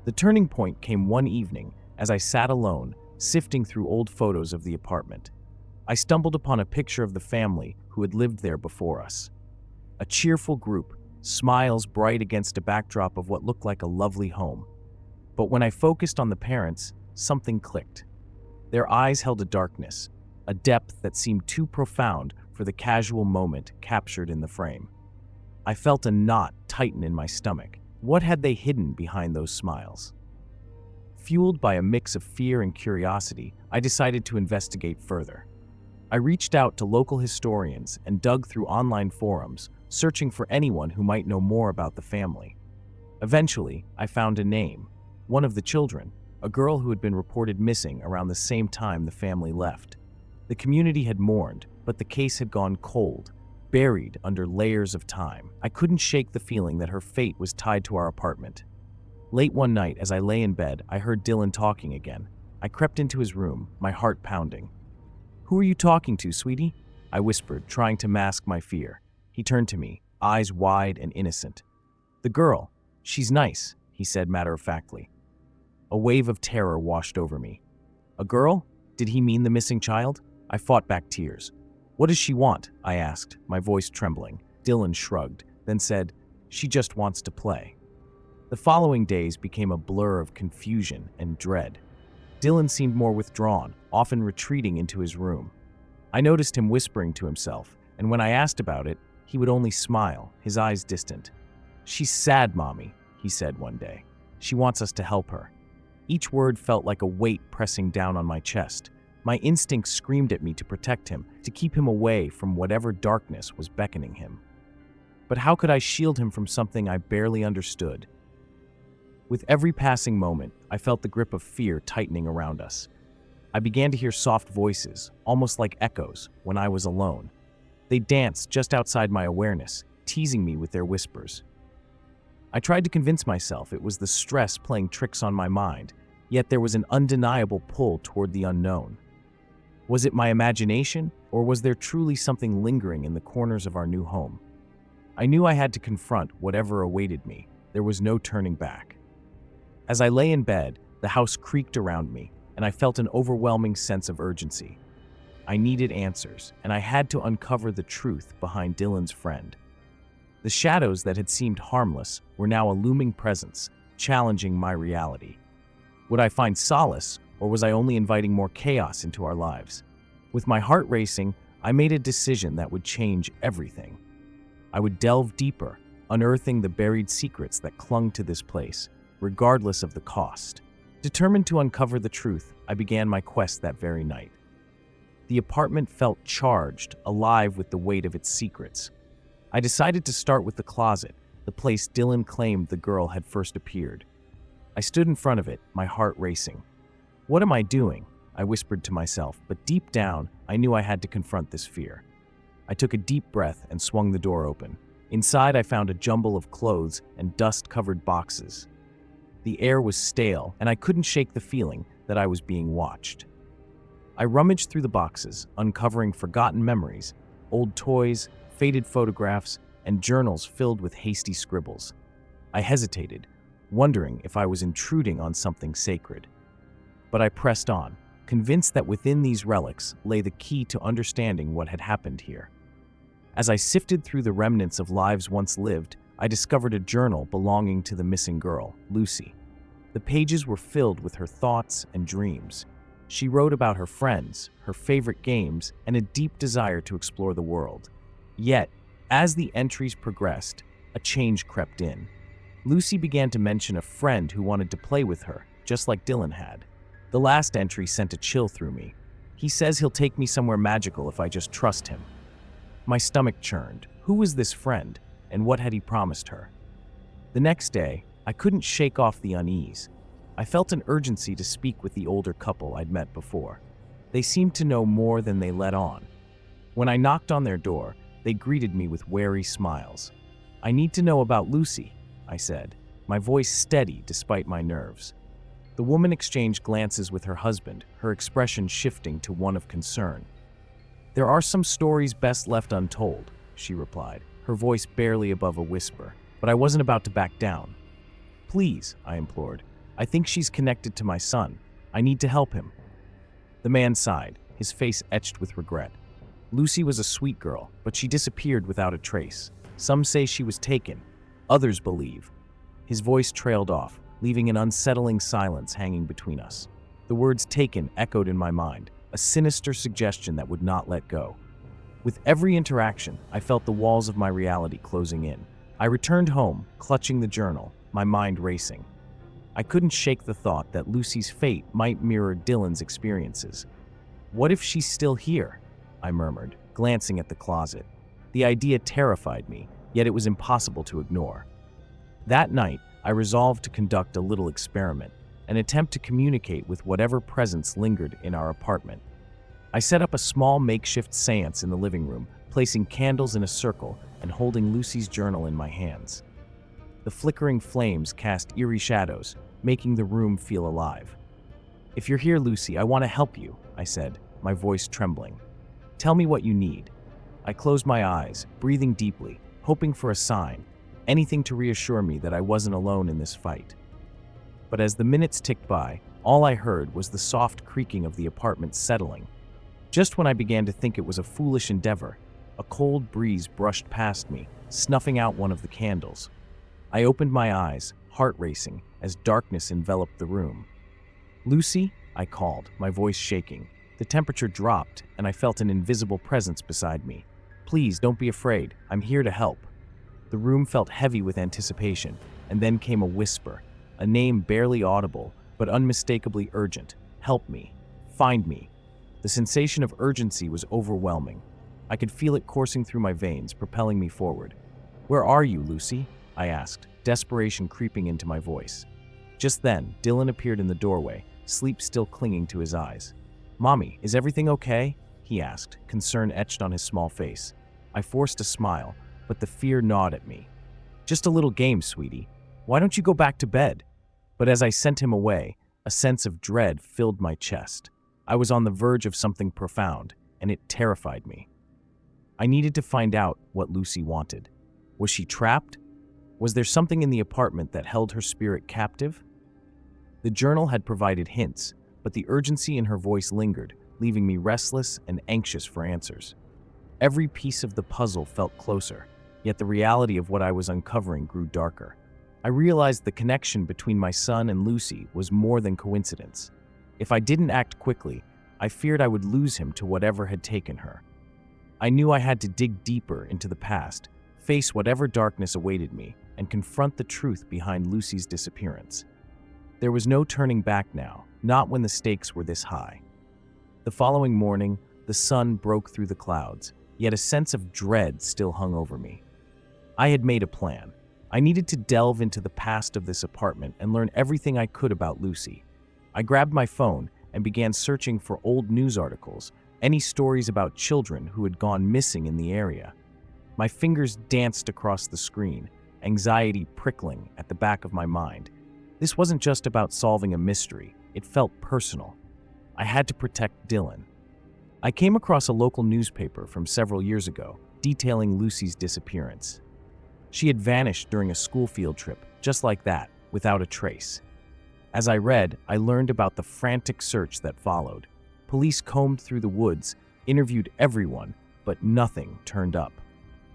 The turning point came one evening as I sat alone, sifting through old photos of the apartment. I stumbled upon a picture of the family who had lived there before us. A cheerful group, smiles bright against a backdrop of what looked like a lovely home. But when I focused on the parents, something clicked. Their eyes held a darkness, a depth that seemed too profound for the casual moment captured in the frame. I felt a knot tighten in my stomach. What had they hidden behind those smiles? Fueled by a mix of fear and curiosity, I decided to investigate further. I reached out to local historians and dug through online forums, searching for anyone who might know more about the family. Eventually, I found a name, one of the children, a girl who had been reported missing around the same time the family left. The community had mourned, but the case had gone cold, buried under layers of time. I couldn't shake the feeling that her fate was tied to our apartment. Late one night, as I lay in bed, I heard Dylan talking again. I crept into his room, my heart pounding. "Who are you talking to, sweetie?" I whispered, trying to mask my fear. He turned to me, eyes wide and innocent. "The girl. She's nice," he said matter-of-factly. A wave of terror washed over me. A girl? Did he mean the missing child? I fought back tears. "What does she want?" I asked, my voice trembling. Dylan shrugged, then said, "She just wants to play." The following days became a blur of confusion and dread. Dylan seemed more withdrawn, often retreating into his room. I noticed him whispering to himself, and when I asked about it, he would only smile, his eyes distant. "She's sad, Mommy," he said one day. "She wants us to help her." Each word felt like a weight pressing down on my chest. My instincts screamed at me to protect him, to keep him away from whatever darkness was beckoning him. But how could I shield him from something I barely understood? With every passing moment, I felt the grip of fear tightening around us. I began to hear soft voices, almost like echoes, when I was alone. They danced just outside my awareness, teasing me with their whispers. I tried to convince myself it was the stress playing tricks on my mind, yet there was an undeniable pull toward the unknown. Was it my imagination, or was there truly something lingering in the corners of our new home? I knew I had to confront whatever awaited me. There was no turning back. As I lay in bed, the house creaked around me, and I felt an overwhelming sense of urgency. I needed answers, and I had to uncover the truth behind Dylan's friend. The shadows that had seemed harmless were now a looming presence, challenging my reality. Would I find solace, or was I only inviting more chaos into our lives? With my heart racing, I made a decision that would change everything. I would delve deeper, unearthing the buried secrets that clung to this place, regardless of the cost. Determined to uncover the truth, I began my quest that very night. The apartment felt charged, alive with the weight of its secrets. I decided to start with the closet, the place Dylan claimed the girl had first appeared. I stood in front of it, my heart racing. "What am I doing?" I whispered to myself, but deep down, I knew I had to confront this fear. I took a deep breath and swung the door open. Inside, I found a jumble of clothes and dust-covered boxes. The air was stale, and I couldn't shake the feeling that I was being watched. I rummaged through the boxes, uncovering forgotten memories, old toys, faded photographs, and journals filled with hasty scribbles. I hesitated, wondering if I was intruding on something sacred. But I pressed on, convinced that within these relics lay the key to understanding what had happened here. As I sifted through the remnants of lives once lived, I discovered a journal belonging to the missing girl, Lucy. The pages were filled with her thoughts and dreams. She wrote about her friends, her favorite games, and a deep desire to explore the world. Yet, as the entries progressed, a change crept in. Lucy began to mention a friend who wanted to play with her, just like Dylan had. The last entry sent a chill through me. "He says he'll take me somewhere magical if I just trust him." My stomach churned. Who was this friend, and what had he promised her? The next day, I couldn't shake off the unease. I felt an urgency to speak with the older couple I'd met before. They seemed to know more than they let on. When I knocked on their door, they greeted me with wary smiles. "I need to know about Lucy," I said, my voice steady despite my nerves. The woman exchanged glances with her husband, her expression shifting to one of concern. There are some stories best left untold, she replied, her voice barely above a whisper, but I wasn't about to back down. Please, I implored. I think she's connected to my son. I need to help him. The man sighed, his face etched with regret. Lucy was a sweet girl, but she disappeared without a trace. Some say she was taken. Others believe. His voice trailed off, leaving an unsettling silence hanging between us. The words taken echoed in my mind, a sinister suggestion that would not let go. With every interaction, I felt the walls of my reality closing in. I returned home, clutching the journal, my mind racing. I couldn't shake the thought that Lucy's fate might mirror Dylan's experiences. What if she's still here? I murmured, glancing at the closet. The idea terrified me, yet it was impossible to ignore. That night, I resolved to conduct a little experiment, an attempt to communicate with whatever presence lingered in our apartment. I set up a small makeshift seance in the living room, placing candles in a circle and holding Lucy's journal in my hands. The flickering flames cast eerie shadows, making the room feel alive. If you're here, Lucy, I want to help you, I said, my voice trembling. Tell me what you need. I closed my eyes, breathing deeply, hoping for a sign, anything to reassure me that I wasn't alone in this fight. But as the minutes ticked by, all I heard was the soft creaking of the apartment settling. Just when I began to think it was a foolish endeavor, a cold breeze brushed past me, snuffing out one of the candles. I opened my eyes, heart racing, as darkness enveloped the room. Lucy, I called, my voice shaking. The temperature dropped, and I felt an invisible presence beside me. Please, don't be afraid. I'm here to help. The room felt heavy with anticipation, and then came a whisper, a name barely audible, but unmistakably urgent. Help me. Find me. The sensation of urgency was overwhelming. I could feel it coursing through my veins, propelling me forward. Where are you, Lucy? I asked, desperation creeping into my voice. Just then, Dylan appeared in the doorway, sleep still clinging to his eyes. Mommy, is everything okay? He asked, concern etched on his small face. I forced a smile, but the fear gnawed at me. Just a little game, sweetie. Why don't you go back to bed? But as I sent him away, a sense of dread filled my chest. I was on the verge of something profound, and it terrified me. I needed to find out what Lucy wanted. Was she trapped? Was there something in the apartment that held her spirit captive? The journal had provided hints, but the urgency in her voice lingered, leaving me restless and anxious for answers. Every piece of the puzzle felt closer, yet the reality of what I was uncovering grew darker. I realized the connection between my son and Lucy was more than coincidence. If I didn't act quickly, I feared I would lose him to whatever had taken her. I knew I had to dig deeper into the past, face whatever darkness awaited me, and confront the truth behind Lucy's disappearance. There was no turning back now, not when the stakes were this high. The following morning, the sun broke through the clouds, yet a sense of dread still hung over me. I had made a plan. I needed to delve into the past of this apartment and learn everything I could about Lucy. I grabbed my phone and began searching for old news articles, any stories about children who had gone missing in the area. My fingers danced across the screen, anxiety prickling at the back of my mind. This wasn't just about solving a mystery, it felt personal. I had to protect Dylan. I came across a local newspaper from several years ago, detailing Lucy's disappearance. She had vanished during a school field trip, just like that, without a trace. As I read, I learned about the frantic search that followed. Police combed through the woods, interviewed everyone, but nothing turned up.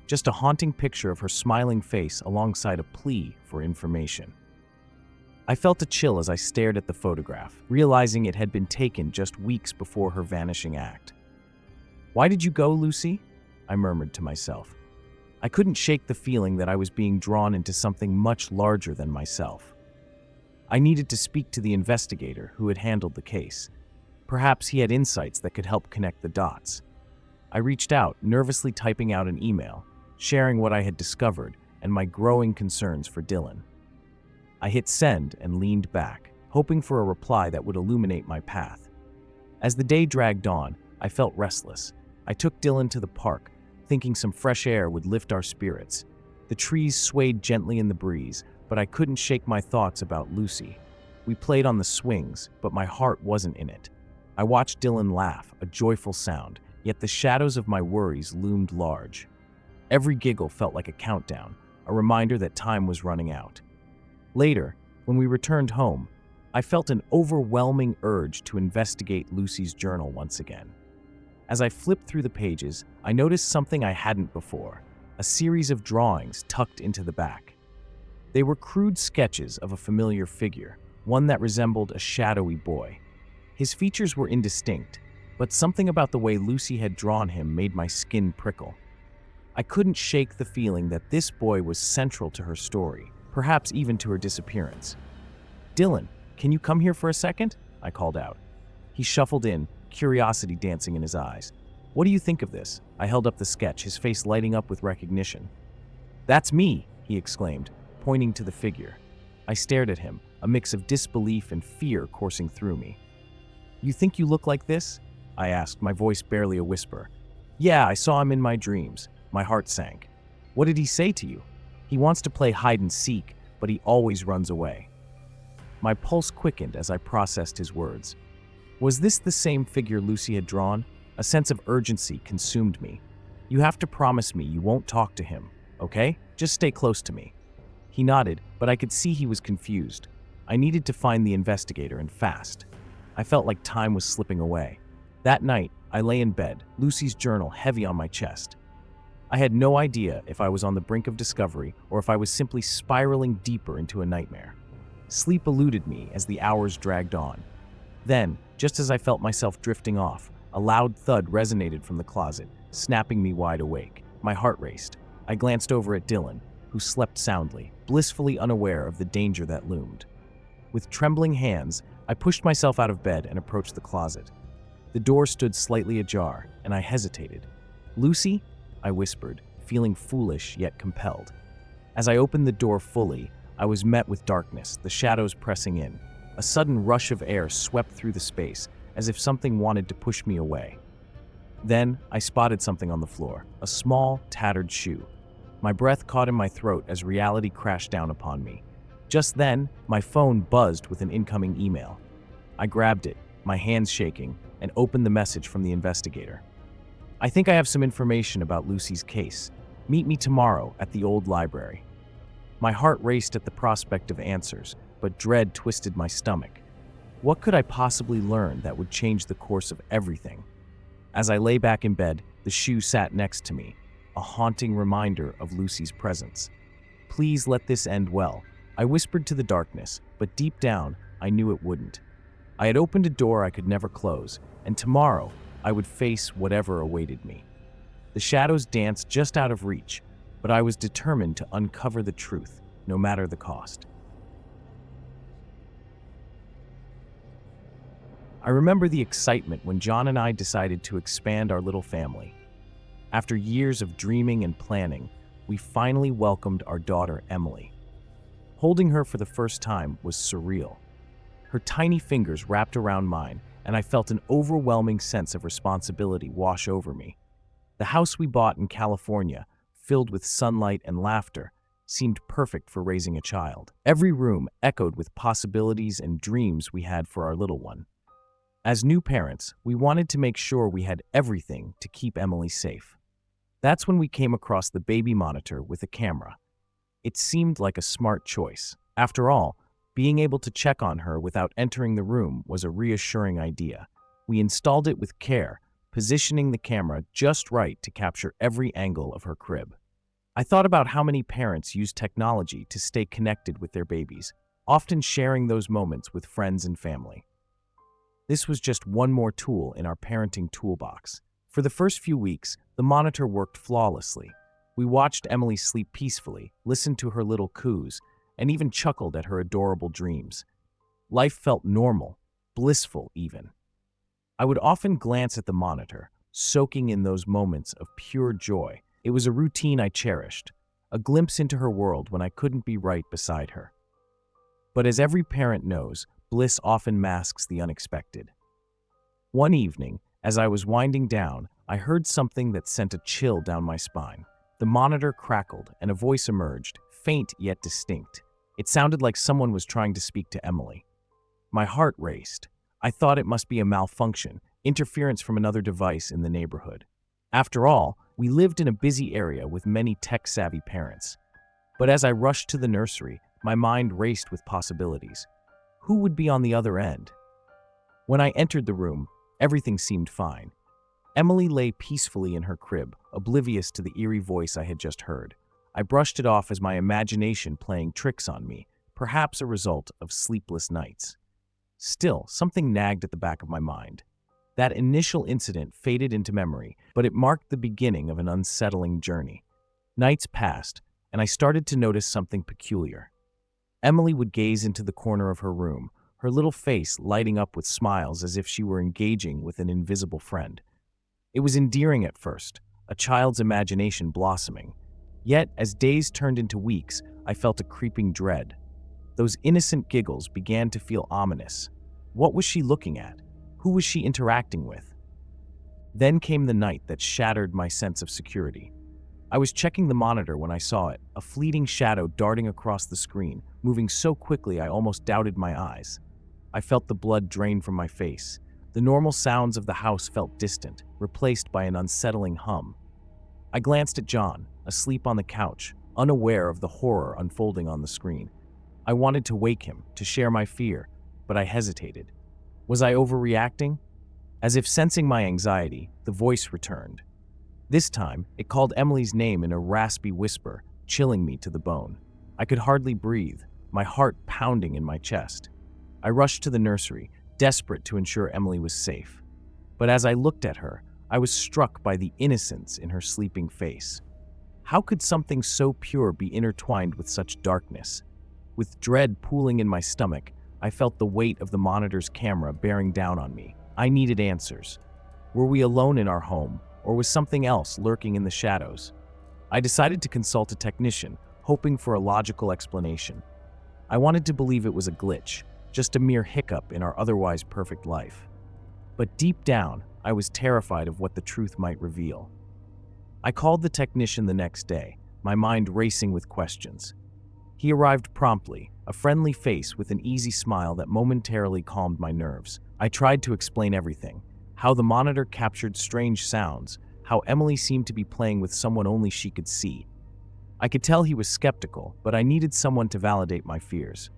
Just a haunting picture of her smiling face alongside a plea for information. I felt a chill as I stared at the photograph, realizing it had been taken just weeks before her vanishing act. "Why did you go, Lucy?" I murmured to myself. I couldn't shake the feeling that I was being drawn into something much larger than myself. I needed to speak to the investigator who had handled the case. Perhaps he had insights that could help connect the dots. I reached out, nervously typing out an email, sharing what I had discovered and my growing concerns for Dylan. I hit send and leaned back, hoping for a reply that would illuminate my path. As the day dragged on, I felt restless. I took Dylan to the park, thinking some fresh air would lift our spirits. The trees swayed gently in the breeze, but I couldn't shake my thoughts about Lucy. We played on the swings, but my heart wasn't in it. I watched Dylan laugh, a joyful sound, yet the shadows of my worries loomed large. Every giggle felt like a countdown, a reminder that time was running out. Later, when we returned home, I felt an overwhelming urge to investigate Lucy's journal once again. As I flipped through the pages, I noticed something I hadn't before, a series of drawings tucked into the back. They were crude sketches of a familiar figure, one that resembled a shadowy boy. His features were indistinct, but something about the way Lucy had drawn him made my skin prickle. I couldn't shake the feeling that this boy was central to her story, perhaps even to her disappearance. "Dylan, can you come here for a second?" I called out. He shuffled in, curiosity dancing in his eyes. "What do you think of this?" I held up the sketch, his face lighting up with recognition. "That's me," he exclaimed, pointing to the figure. I stared at him, a mix of disbelief and fear coursing through me. "You think you look like this?" I asked, my voice barely a whisper. "Yeah, I saw him in my dreams." My heart sank. "What did he say to you?" "He wants to play hide and seek, but he always runs away." My pulse quickened as I processed his words. Was this the same figure Lucy had drawn? A sense of urgency consumed me. "You have to promise me you won't talk to him, okay? Just stay close to me." He nodded, but I could see he was confused. I needed to find the investigator, and fast. I felt like time was slipping away. That night, I lay in bed, Lucy's journal heavy on my chest. I had no idea if I was on the brink of discovery or if I was simply spiraling deeper into a nightmare. Sleep eluded me as the hours dragged on. Then, just as I felt myself drifting off, a loud thud resonated from the closet, snapping me wide awake. My heart raced. I glanced over at Dylan, who slept soundly, blissfully unaware of the danger that loomed. With trembling hands, I pushed myself out of bed and approached the closet. The door stood slightly ajar, and I hesitated. "Lucy?" I whispered, feeling foolish yet compelled. As I opened the door fully, I was met with darkness, the shadows pressing in. A sudden rush of air swept through the space, as if something wanted to push me away. Then, I spotted something on the floor, a small, tattered shoe. My breath caught in my throat as reality crashed down upon me. Just then, my phone buzzed with an incoming email. I grabbed it, my hands shaking, and opened the message from the investigator. "I think I have some information about Lucy's case. Meet me tomorrow at the old library." My heart raced at the prospect of answers, but dread twisted my stomach. What could I possibly learn that would change the course of everything? As I lay back in bed, the shoe sat next to me, a haunting reminder of Lucy's presence. "Please let this end well," I whispered to the darkness, but deep down, I knew it wouldn't. I had opened a door I could never close, and tomorrow, I would face whatever awaited me. The shadows danced just out of reach, but I was determined to uncover the truth, no matter the cost. I remember the excitement when John and I decided to expand our little family. After years of dreaming and planning, we finally welcomed our daughter, Emily. Holding her for the first time was surreal. Her tiny fingers wrapped around mine, and I felt an overwhelming sense of responsibility wash over me. The house we bought in California, filled with sunlight and laughter, seemed perfect for raising a child. Every room echoed with possibilities and dreams we had for our little one. As new parents, we wanted to make sure we had everything to keep Emily safe. That's when we came across the baby monitor with a camera. It seemed like a smart choice. After all, being able to check on her without entering the room was a reassuring idea. We installed it with care, positioning the camera just right to capture every angle of her crib. I thought about how many parents use technology to stay connected with their babies, often sharing those moments with friends and family. This was just one more tool in our parenting toolbox. For the first few weeks, the monitor worked flawlessly. We watched Emily sleep peacefully, listened to her little coos, and even chuckled at her adorable dreams. Life felt normal, blissful even. I would often glance at the monitor, soaking in those moments of pure joy. It was a routine I cherished, a glimpse into her world when I couldn't be right beside her. But as every parent knows, bliss often masks the unexpected. One evening, as I was winding down, I heard something that sent a chill down my spine. The monitor crackled, and a voice emerged, faint yet distinct. It sounded like someone was trying to speak to Emily. My heart raced. I thought it must be a malfunction, interference from another device in the neighborhood. After all, we lived in a busy area with many tech-savvy parents. But as I rushed to the nursery, my mind raced with possibilities. Who would be on the other end? When I entered the room, everything seemed fine. Emily lay peacefully in her crib, oblivious to the eerie voice I had just heard. I brushed it off as my imagination playing tricks on me, perhaps a result of sleepless nights. Still, something nagged at the back of my mind. That initial incident faded into memory, but it marked the beginning of an unsettling journey. Nights passed, and I started to notice something peculiar. Emily would gaze into the corner of her room, her little face lighting up with smiles as if she were engaging with an invisible friend. It was endearing at first, a child's imagination blossoming. Yet, as days turned into weeks, I felt a creeping dread. Those innocent giggles began to feel ominous. What was she looking at? Who was she interacting with? Then came the night that shattered my sense of security. I was checking the monitor when I saw it, a fleeting shadow darting across the screen, moving so quickly I almost doubted my eyes. I felt the blood drain from my face. The normal sounds of the house felt distant, replaced by an unsettling hum. I glanced at John, asleep on the couch, unaware of the horror unfolding on the screen. I wanted to wake him, to share my fear, but I hesitated. Was I overreacting? As if sensing my anxiety, the voice returned. This time, it called Emily's name in a raspy whisper, chilling me to the bone. I could hardly breathe, my heart pounding in my chest. I rushed to the nursery, desperate to ensure Emily was safe. But as I looked at her, I was struck by the innocence in her sleeping face. How could something so pure be intertwined with such darkness? With dread pooling in my stomach, I felt the weight of the monitor's camera bearing down on me. I needed answers. Were we alone in our home, or was something else lurking in the shadows? I decided to consult a technician, hoping for a logical explanation. I wanted to believe it was a glitch, just a mere hiccup in our otherwise perfect life. But deep down, I was terrified of what the truth might reveal. I called the technician the next day, my mind racing with questions. He arrived promptly, a friendly face with an easy smile that momentarily calmed my nerves. I tried to explain everything, how the monitor captured strange sounds, how Emily seemed to be playing with someone only she could see. I could tell he was skeptical, but I needed someone to validate my fears.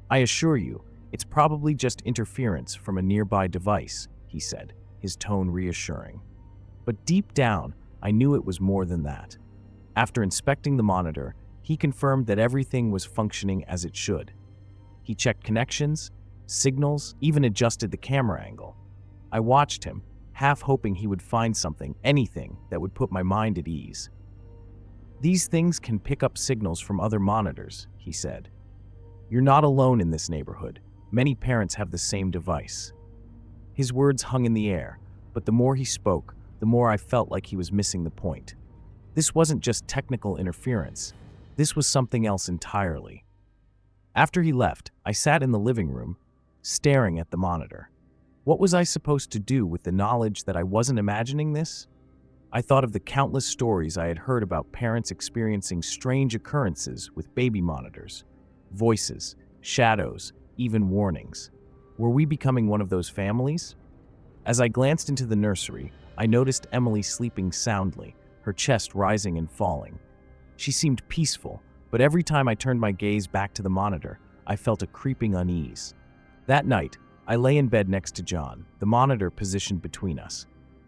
I assure you, it's probably just interference from a nearby device, he said, his tone reassuring. But deep down, I knew it was more than that. After inspecting the monitor, he confirmed that everything was functioning as it should. He checked connections, signals, even adjusted the camera angle. I watched him, half hoping he would find something, anything, that would put my mind at ease. "These things can pick up signals from other monitors," he said. "You're not alone in this neighborhood. Many parents have the same device." His words hung in the air, but the more he spoke, the more I felt like he was missing the point. This wasn't just technical interference. This was something else entirely. After he left, I sat in the living room, staring at the monitor. What was I supposed to do with the knowledge that I wasn't imagining this? I thought of the countless stories I had heard about parents experiencing strange occurrences with baby monitors. Voices, shadows, even warnings. Were we becoming one of those families? As I glanced into the nursery, I noticed Emily sleeping soundly, her chest rising and falling. She seemed peaceful, but every time I turned my gaze back to the monitor, I felt a creeping unease. That night, I lay in bed next to John, the monitor positioned between us.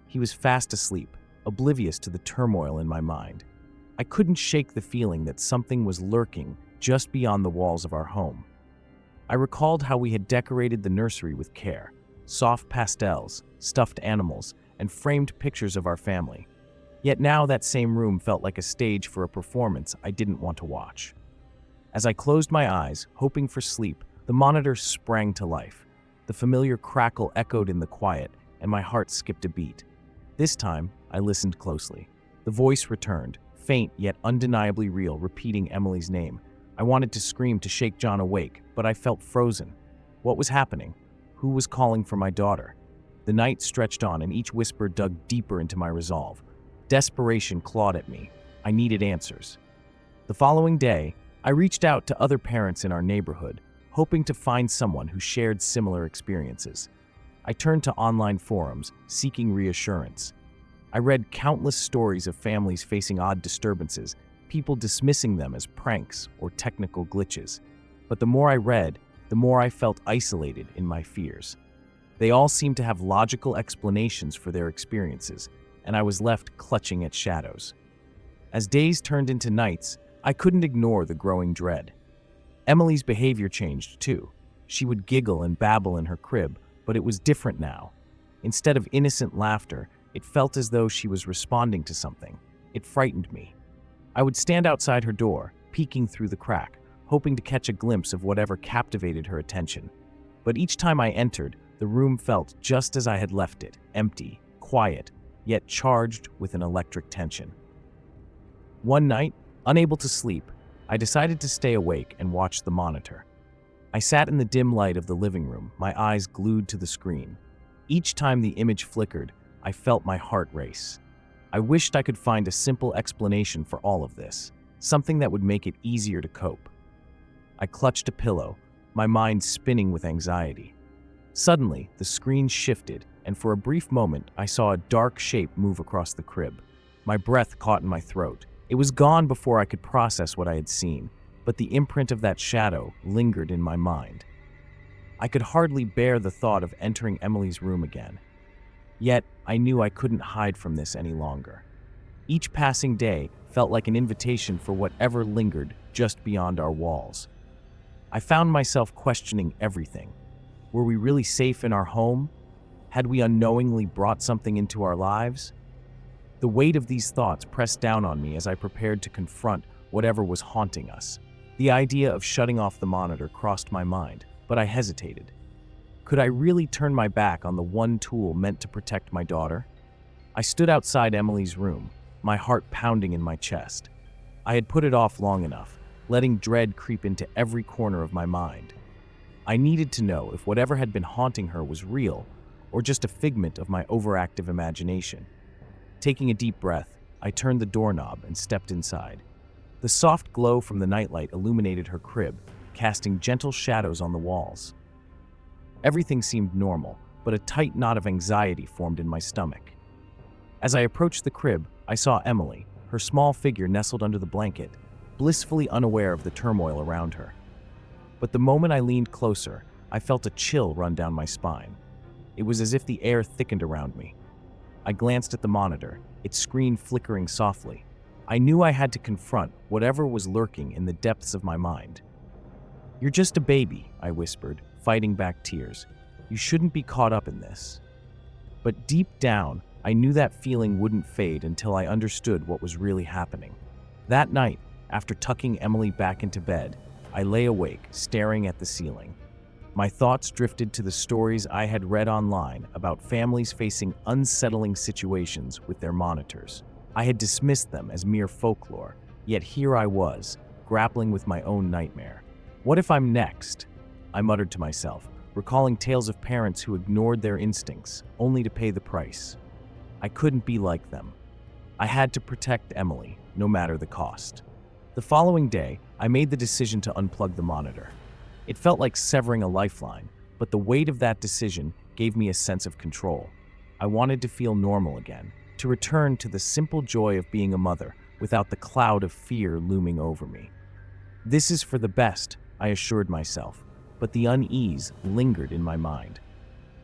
He was fast asleep, oblivious to the turmoil in my mind. I couldn't shake the feeling that something was lurking just beyond the walls of our home. I recalled how we had decorated the nursery with care, soft pastels, stuffed animals, and framed pictures of our family. Yet now that same room felt like a stage for a performance I didn't want to watch. As I closed my eyes, hoping for sleep, the monitor sprang to life. The familiar crackle echoed in the quiet, and my heart skipped a beat. This time, I listened closely. The voice returned, faint yet undeniably real, repeating Emily's name. I wanted to scream to shake John awake, but I felt frozen. What was happening? Who was calling for my daughter? The night stretched on, and each whisper dug deeper into my resolve. Desperation clawed at me. I needed answers. The following day, I reached out to other parents in our neighborhood, hoping to find someone who shared similar experiences. I turned to online forums, seeking reassurance. I read countless stories of families facing odd disturbances, people dismissing them as pranks or technical glitches. But the more I read, the more I felt isolated in my fears. They all seemed to have logical explanations for their experiences, and I was left clutching at shadows. As days turned into nights, I couldn't ignore the growing dread. Emily's behavior changed too. She would giggle and babble in her crib, but it was different now. Instead of innocent laughter, it felt as though she was responding to something. It frightened me. I would stand outside her door, peeking through the crack, hoping to catch a glimpse of whatever captivated her attention. But each time I entered, the room felt just as I had left it, empty, quiet, yet charged with an electric tension. One night, unable to sleep, I decided to stay awake and watch the monitor. I sat in the dim light of the living room, my eyes glued to the screen. Each time the image flickered, I felt my heart race. I wished I could find a simple explanation for all of this, something that would make it easier to cope. I clutched a pillow, my mind spinning with anxiety. Suddenly, the screen shifted, and for a brief moment, I saw a dark shape move across the crib. My breath caught in my throat. It was gone before I could process what I had seen, but the imprint of that shadow lingered in my mind. I could hardly bear the thought of entering Emily's room again. Yet, I knew I couldn't hide from this any longer. Each passing day felt like an invitation for whatever lingered just beyond our walls. I found myself questioning everything. Were we really safe in our home? Had we unknowingly brought something into our lives? The weight of these thoughts pressed down on me as I prepared to confront whatever was haunting us. The idea of shutting off the monitor crossed my mind, but I hesitated. Could I really turn my back on the one tool meant to protect my daughter? I stood outside Emily's room, my heart pounding in my chest. I had put it off long enough, letting dread creep into every corner of my mind. I needed to know if whatever had been haunting her was real or just a figment of my overactive imagination. Taking a deep breath, I turned the doorknob and stepped inside. The soft glow from the nightlight illuminated her crib, casting gentle shadows on the walls. Everything seemed normal, but a tight knot of anxiety formed in my stomach. As I approached the crib, I saw Emily, her small figure nestled under the blanket, blissfully unaware of the turmoil around her. But the moment I leaned closer, I felt a chill run down my spine. It was as if the air thickened around me. I glanced at the monitor, its screen flickering softly. I knew I had to confront whatever was lurking in the depths of my mind. "You're just a baby," I whispered, fighting back tears. "You shouldn't be caught up in this." But deep down, I knew that feeling wouldn't fade until I understood what was really happening. That night, after tucking Emily back into bed, I lay awake, staring at the ceiling. My thoughts drifted to the stories I had read online about families facing unsettling situations with their monitors. I had dismissed them as mere folklore, yet here I was, grappling with my own nightmare. What if I'm next? I muttered to myself, recalling tales of parents who ignored their instincts, only to pay the price. I couldn't be like them. I had to protect Emily, no matter the cost. The following day, I made the decision to unplug the monitor. It felt like severing a lifeline, but the weight of that decision gave me a sense of control. I wanted to feel normal again, to return to the simple joy of being a mother without the cloud of fear looming over me. This is for the best, I assured myself, but the unease lingered in my mind.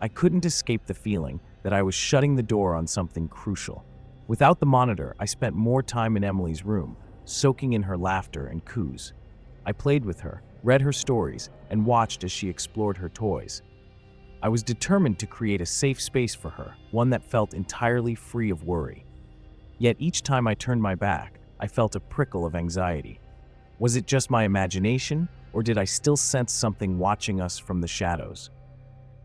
I couldn't escape the feeling that I was shutting the door on something crucial. Without the monitor, I spent more time in Emily's room, soaking in her laughter and coos. I played with her, read her stories, and watched as she explored her toys. I was determined to create a safe space for her, one that felt entirely free of worry. Yet each time I turned my back, I felt a prickle of anxiety. Was it just my imagination, or did I still sense something watching us from the shadows?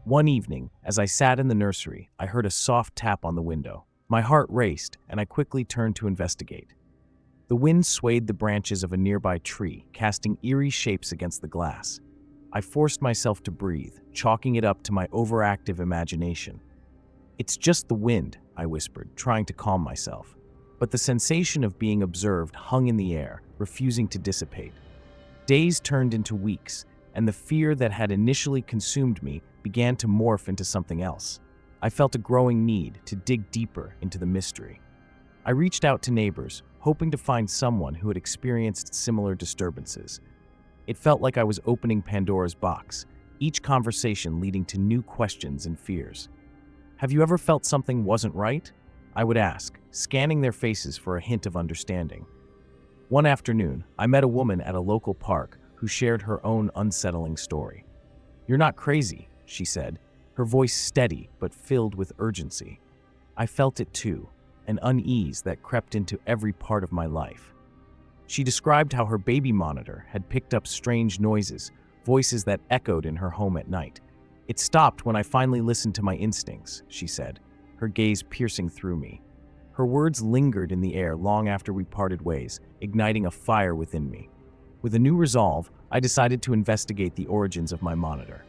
One evening, as I sat in the nursery, I heard a soft tap on the window. My heart raced, and I quickly turned to investigate. The wind swayed the branches of a nearby tree, casting eerie shapes against the glass. I forced myself to breathe, chalking it up to my overactive imagination. "It's just the wind," I whispered, trying to calm myself. But the sensation of being observed hung in the air, refusing to dissipate. Days turned into weeks, and the fear that had initially consumed me began to morph into something else. I felt a growing need to dig deeper into the mystery. I reached out to neighbors, hoping to find someone who had experienced similar disturbances. It felt like I was opening Pandora's box, each conversation leading to new questions and fears. "Have you ever felt something wasn't right?" I would ask, scanning their faces for a hint of understanding. One afternoon, I met a woman at a local park who shared her own unsettling story. "You're not crazy," she said, her voice steady but filled with urgency. I felt it too, an unease that crept into every part of my life. She described how her baby monitor had picked up strange noises, voices that echoed in her home at night. "It stopped when I finally listened to my instincts," she said, her gaze piercing through me. Her words lingered in the air long after we parted ways, igniting a fire within me. With a new resolve, I decided to investigate the origins of my monitor.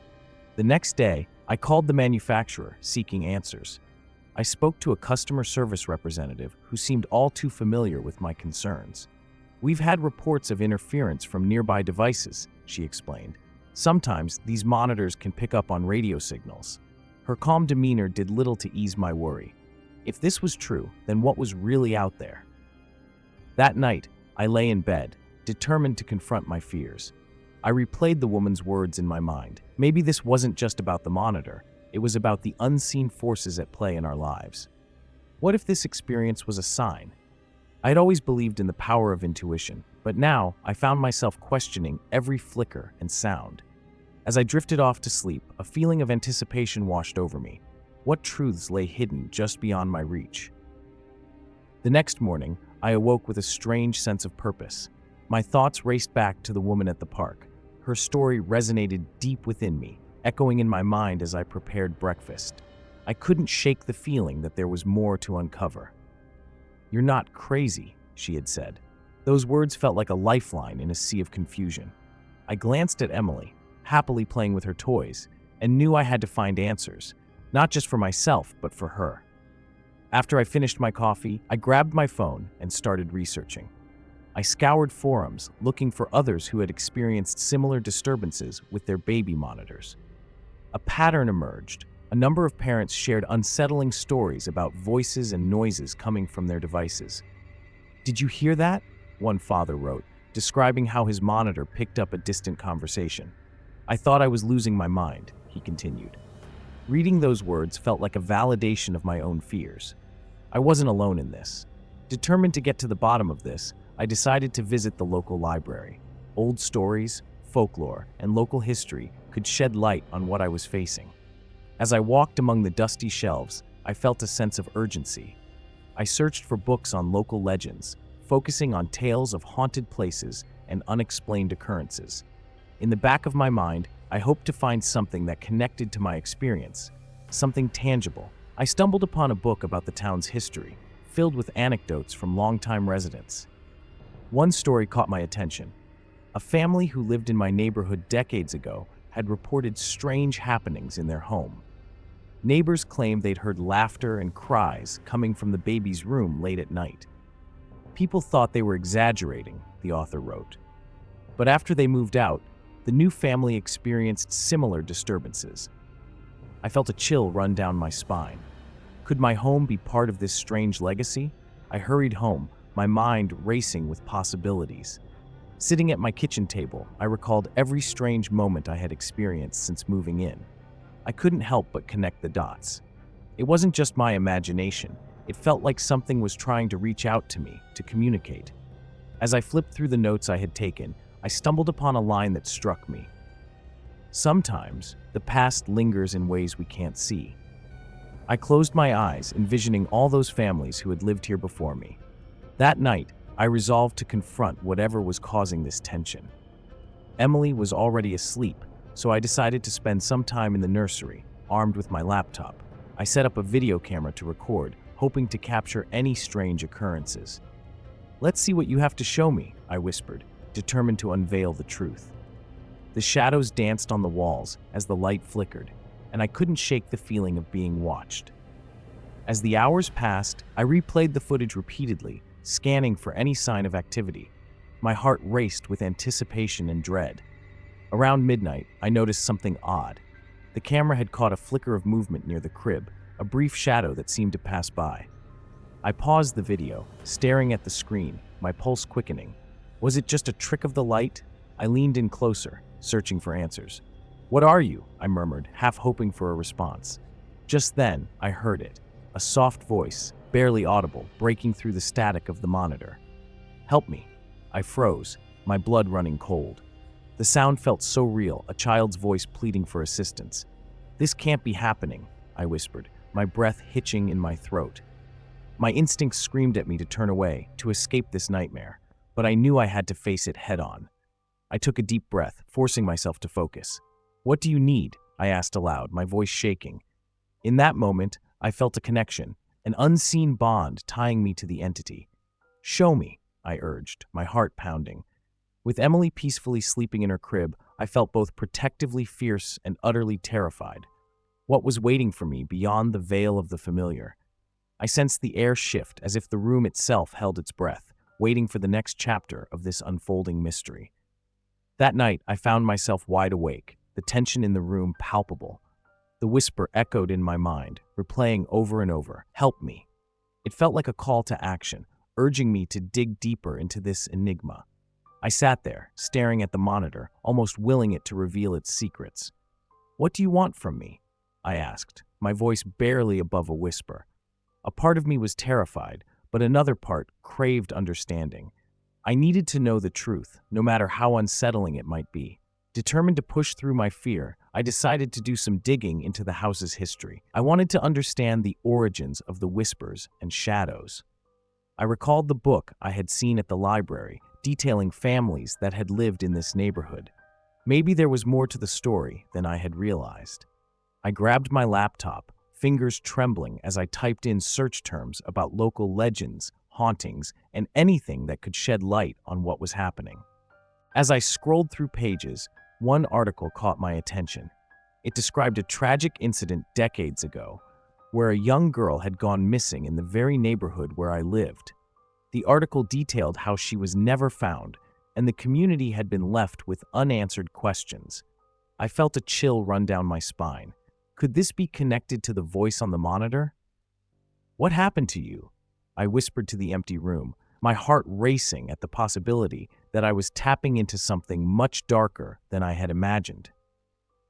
The next day, I called the manufacturer, seeking answers. I spoke to a customer service representative who seemed all too familiar with my concerns. "We've had reports of interference from nearby devices," she explained. "Sometimes these monitors can pick up on radio signals." Her calm demeanor did little to ease my worry. If this was true, then what was really out there? That night, I lay in bed, determined to confront my fears. I replayed the woman's words in my mind. Maybe this wasn't just about the monitor. It was about the unseen forces at play in our lives. What if this experience was a sign? I had always believed in the power of intuition, but now I found myself questioning every flicker and sound. As I drifted off to sleep, a feeling of anticipation washed over me. What truths lay hidden just beyond my reach? The next morning, I awoke with a strange sense of purpose. My thoughts raced back to the woman at the park. Her story resonated deep within me, echoing in my mind as I prepared breakfast. I couldn't shake the feeling that there was more to uncover. "You're not crazy," she had said. Those words felt like a lifeline in a sea of confusion. I glanced at Emily, happily playing with her toys, and knew I had to find answers, not just for myself, but for her. After I finished my coffee, I grabbed my phone and started researching. I scoured forums, looking for others who had experienced similar disturbances with their baby monitors. A pattern emerged. A number of parents shared unsettling stories about voices and noises coming from their devices. "Did you hear that?" one father wrote, describing how his monitor picked up a distant conversation. "I thought I was losing my mind," he continued. Reading those words felt like a validation of my own fears. I wasn't alone in this. Determined to get to the bottom of this, I decided to visit the local library. Old stories, folklore, and local history could shed light on what I was facing. As I walked among the dusty shelves, I felt a sense of urgency. I searched for books on local legends, focusing on tales of haunted places and unexplained occurrences. In the back of my mind, I hoped to find something that connected to my experience, something tangible. I stumbled upon a book about the town's history, filled with anecdotes from longtime residents. One story caught my attention. A family who lived in my neighborhood decades ago had reported strange happenings in their home. Neighbors claimed they'd heard laughter and cries coming from the baby's room late at night. People thought they were exaggerating, the author wrote. But after they moved out, the new family experienced similar disturbances. I felt a chill run down my spine. Could my home be part of this strange legacy? I hurried home, my mind racing with possibilities. Sitting at my kitchen table, I recalled every strange moment I had experienced since moving in. I couldn't help but connect the dots. It wasn't just my imagination. It felt like something was trying to reach out to me, to communicate. As I flipped through the notes I had taken, I stumbled upon a line that struck me. "Sometimes, the past lingers in ways we can't see." I closed my eyes, envisioning all those families who had lived here before me. That night, I resolved to confront whatever was causing this tension. Emily was already asleep, so I decided to spend some time in the nursery, armed with my laptop. I set up a video camera to record, hoping to capture any strange occurrences. "Let's see what you have to show me," I whispered, determined to unveil the truth. The shadows danced on the walls as the light flickered, and I couldn't shake the feeling of being watched. As the hours passed, I replayed the footage repeatedly, scanning for any sign of activity. My heart raced with anticipation and dread. Around midnight, I noticed something odd. The camera had caught a flicker of movement near the crib, a brief shadow that seemed to pass by. I paused the video, staring at the screen, my pulse quickening. Was it just a trick of the light? I leaned in closer, searching for answers. "What are you?" I murmured, half hoping for a response. Just then, I heard it, a soft voice, barely audible, breaking through the static of the monitor. "Help me." I froze, my blood running cold. The sound felt so real, a child's voice pleading for assistance. "This can't be happening," I whispered, my breath hitching in my throat. My instincts screamed at me to turn away, to escape this nightmare, but I knew I had to face it head-on. I took a deep breath, forcing myself to focus. "What do you need?" I asked aloud, my voice shaking. In that moment, I felt a connection, an unseen bond tying me to the entity. "Show me," I urged, my heart pounding. With Emily peacefully sleeping in her crib, I felt both protectively fierce and utterly terrified. What was waiting for me beyond the veil of the familiar? I sensed the air shift as if the room itself held its breath, waiting for the next chapter of this unfolding mystery. That night, I found myself wide awake, the tension in the room palpable. The whisper echoed in my mind, replaying over and over, "Help me." It felt like a call to action, urging me to dig deeper into this enigma. I sat there, staring at the monitor, almost willing it to reveal its secrets. "What do you want from me?" I asked, my voice barely above a whisper. A part of me was terrified, but another part craved understanding. I needed to know the truth, no matter how unsettling it might be. Determined to push through my fear, I decided to do some digging into the house's history. I wanted to understand the origins of the whispers and shadows. I recalled the book I had seen at the library, detailing families that had lived in this neighborhood. Maybe there was more to the story than I had realized. I grabbed my laptop, fingers trembling as I typed in search terms about local legends, hauntings, and anything that could shed light on what was happening. As I scrolled through pages, one article caught my attention. It described a tragic incident decades ago, where a young girl had gone missing in the very neighborhood where I lived. The article detailed how she was never found, and the community had been left with unanswered questions. I felt a chill run down my spine. Could this be connected to the voice on the monitor? "What happened to you?" I whispered to the empty room, my heart racing at the possibility that I was tapping into something much darker than I had imagined.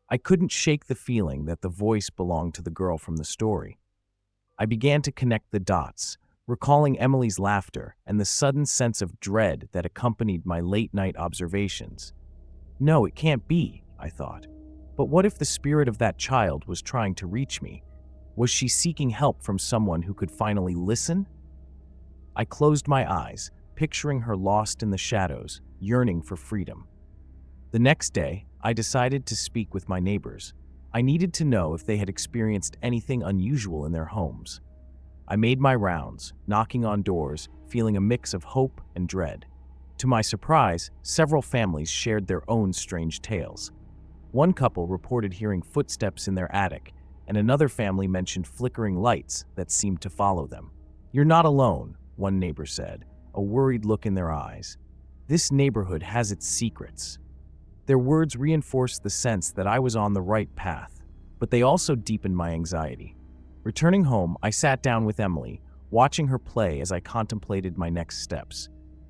I couldn't shake the feeling that the voice belonged to the girl from the story. I began to connect the dots, recalling Emily's laughter and the sudden sense of dread that accompanied my late-night observations. No, it can't be, I thought. But what if the spirit of that child was trying to reach me? Was she seeking help from someone who could finally listen? I closed my eyes, picturing her lost in the shadows, yearning for freedom. The next day, I decided to speak with my neighbors. I needed to know if they had experienced anything unusual in their homes. I made my rounds, knocking on doors, feeling a mix of hope and dread. To my surprise, several families shared their own strange tales. One couple reported hearing footsteps in their attic, and another family mentioned flickering lights that seemed to follow them. "You're not alone," one neighbor said, a worried look in their eyes. "This neighborhood has its secrets." Their words reinforced the sense that I was on the right path, but they also deepened my anxiety. Returning home, I sat down with Emily, watching her play as I contemplated my next steps.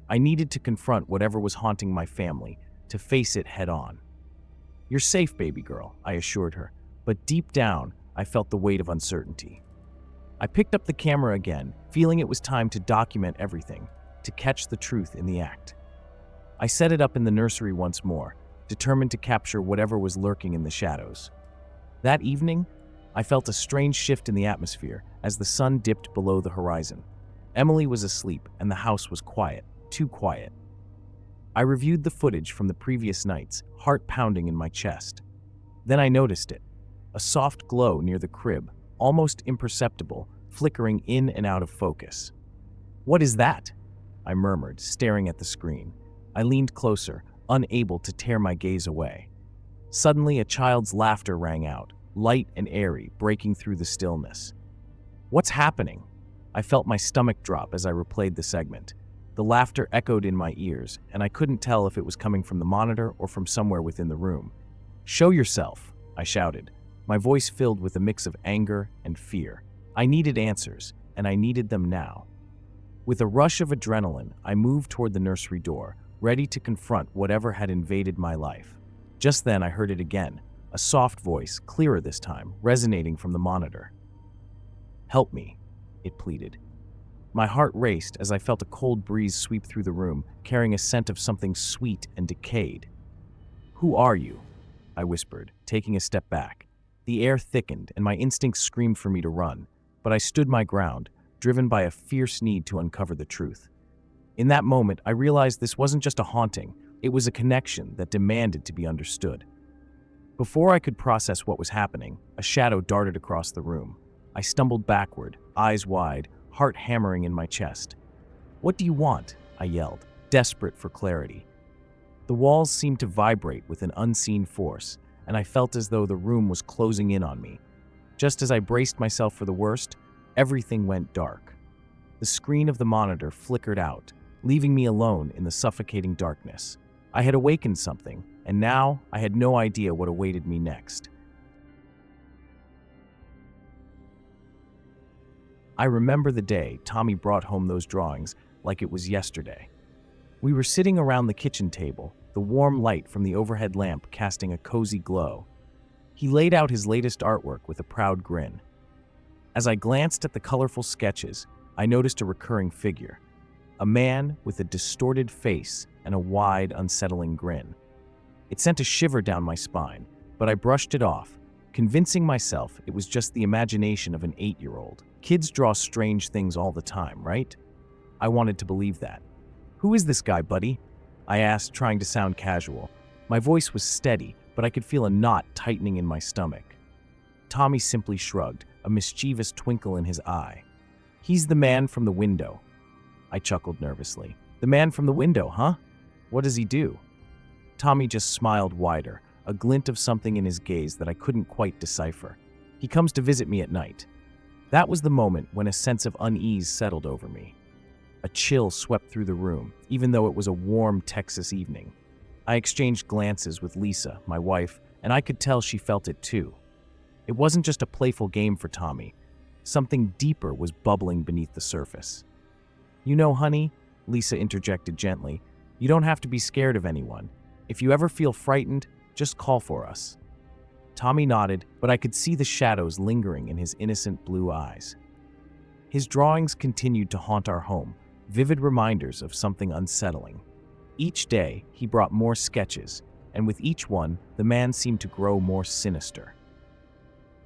I needed to confront whatever was haunting my family, to face it head-on. "You're safe, baby girl," I assured her, but deep down, I felt the weight of uncertainty. I picked up the camera again, feeling it was time to document everything, to catch the truth in the act. I set it up in the nursery once more, determined to capture whatever was lurking in the shadows. That evening, I felt a strange shift in the atmosphere as the sun dipped below the horizon. Emily was asleep and the house was quiet, too quiet. I reviewed the footage from the previous nights, heart pounding in my chest. Then I noticed it, a soft glow near the crib, almost imperceptible, flickering in and out of focus. "What is that?" I murmured, staring at the screen. I leaned closer, unable to tear my gaze away. Suddenly, a child's laughter rang out, light and airy, breaking through the stillness. "What's happening?" I felt my stomach drop as I replayed the segment. The laughter echoed in my ears, and I couldn't tell if it was coming from the monitor or from somewhere within the room. "Show yourself," I shouted, my voice filled with a mix of anger and fear. I needed answers, and I needed them now. With a rush of adrenaline, I moved toward the nursery door, ready to confront whatever had invaded my life. Just then, I heard it again, a soft voice, clearer this time, resonating from the monitor. "Help me," it pleaded. My heart raced as I felt a cold breeze sweep through the room, carrying a scent of something sweet and decayed. "Who are you?" I whispered, taking a step back. The air thickened, and my instincts screamed for me to run, but I stood my ground, driven by a fierce need to uncover the truth. In that moment, I realized this wasn't just a haunting, it was a connection that demanded to be understood. Before I could process what was happening, a shadow darted across the room. I stumbled backward, eyes wide, heart hammering in my chest. "What do you want?" I yelled, desperate for clarity. The walls seemed to vibrate with an unseen force, and I felt as though the room was closing in on me. Just as I braced myself for the worst, everything went dark. The screen of the monitor flickered out, leaving me alone in the suffocating darkness. I had awakened something, and now I had no idea what awaited me next. I remember the day Tommy brought home those drawings like it was yesterday. We were sitting around the kitchen table, the warm light from the overhead lamp casting a cozy glow. He laid out his latest artwork with a proud grin. As I glanced at the colorful sketches, I noticed a recurring figure, a man with a distorted face and a wide, unsettling grin. It sent a shiver down my spine, but I brushed it off, convincing myself it was just the imagination of an 8-year-old. Kids draw strange things all the time, right? I wanted to believe that. "Who is this guy, buddy?" I asked, trying to sound casual. My voice was steady, but I could feel a knot tightening in my stomach. Tommy simply shrugged, a mischievous twinkle in his eye. "He's the man from the window." I chuckled nervously. "The man from the window, huh? What does he do?" Tommy just smiled wider, a glint of something in his gaze that I couldn't quite decipher. "He comes to visit me at night." That was the moment when a sense of unease settled over me. A chill swept through the room, even though it was a warm Texas evening. I exchanged glances with Lisa, my wife, and I could tell she felt it too. It wasn't just a playful game for Tommy. Something deeper was bubbling beneath the surface. "You know, honey," Lisa interjected gently, "you don't have to be scared of anyone. If you ever feel frightened, just call for us." Tommy nodded, but I could see the shadows lingering in his innocent blue eyes. His drawings continued to haunt our home, vivid reminders of something unsettling. Each day, he brought more sketches, and with each one, the man seemed to grow more sinister.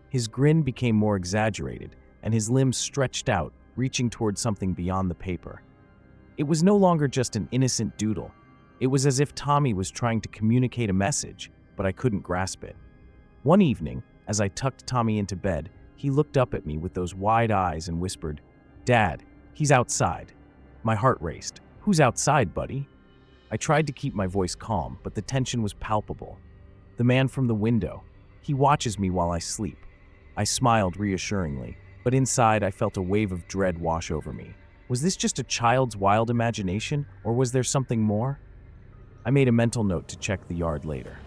His grin became more exaggerated, and his limbs stretched out, reaching toward something beyond the paper. It was no longer just an innocent doodle. It was as if Tommy was trying to communicate a message, but I couldn't grasp it. One evening, as I tucked Tommy into bed, he looked up at me with those wide eyes and whispered, "Dad, he's outside." My heart raced. "Who's outside, buddy?" I tried to keep my voice calm, but the tension was palpable. "The man from the window. He watches me while I sleep." I smiled reassuringly, but inside I felt a wave of dread wash over me. Was this just a child's wild imagination, or was there something more? I made a mental note to check the yard later.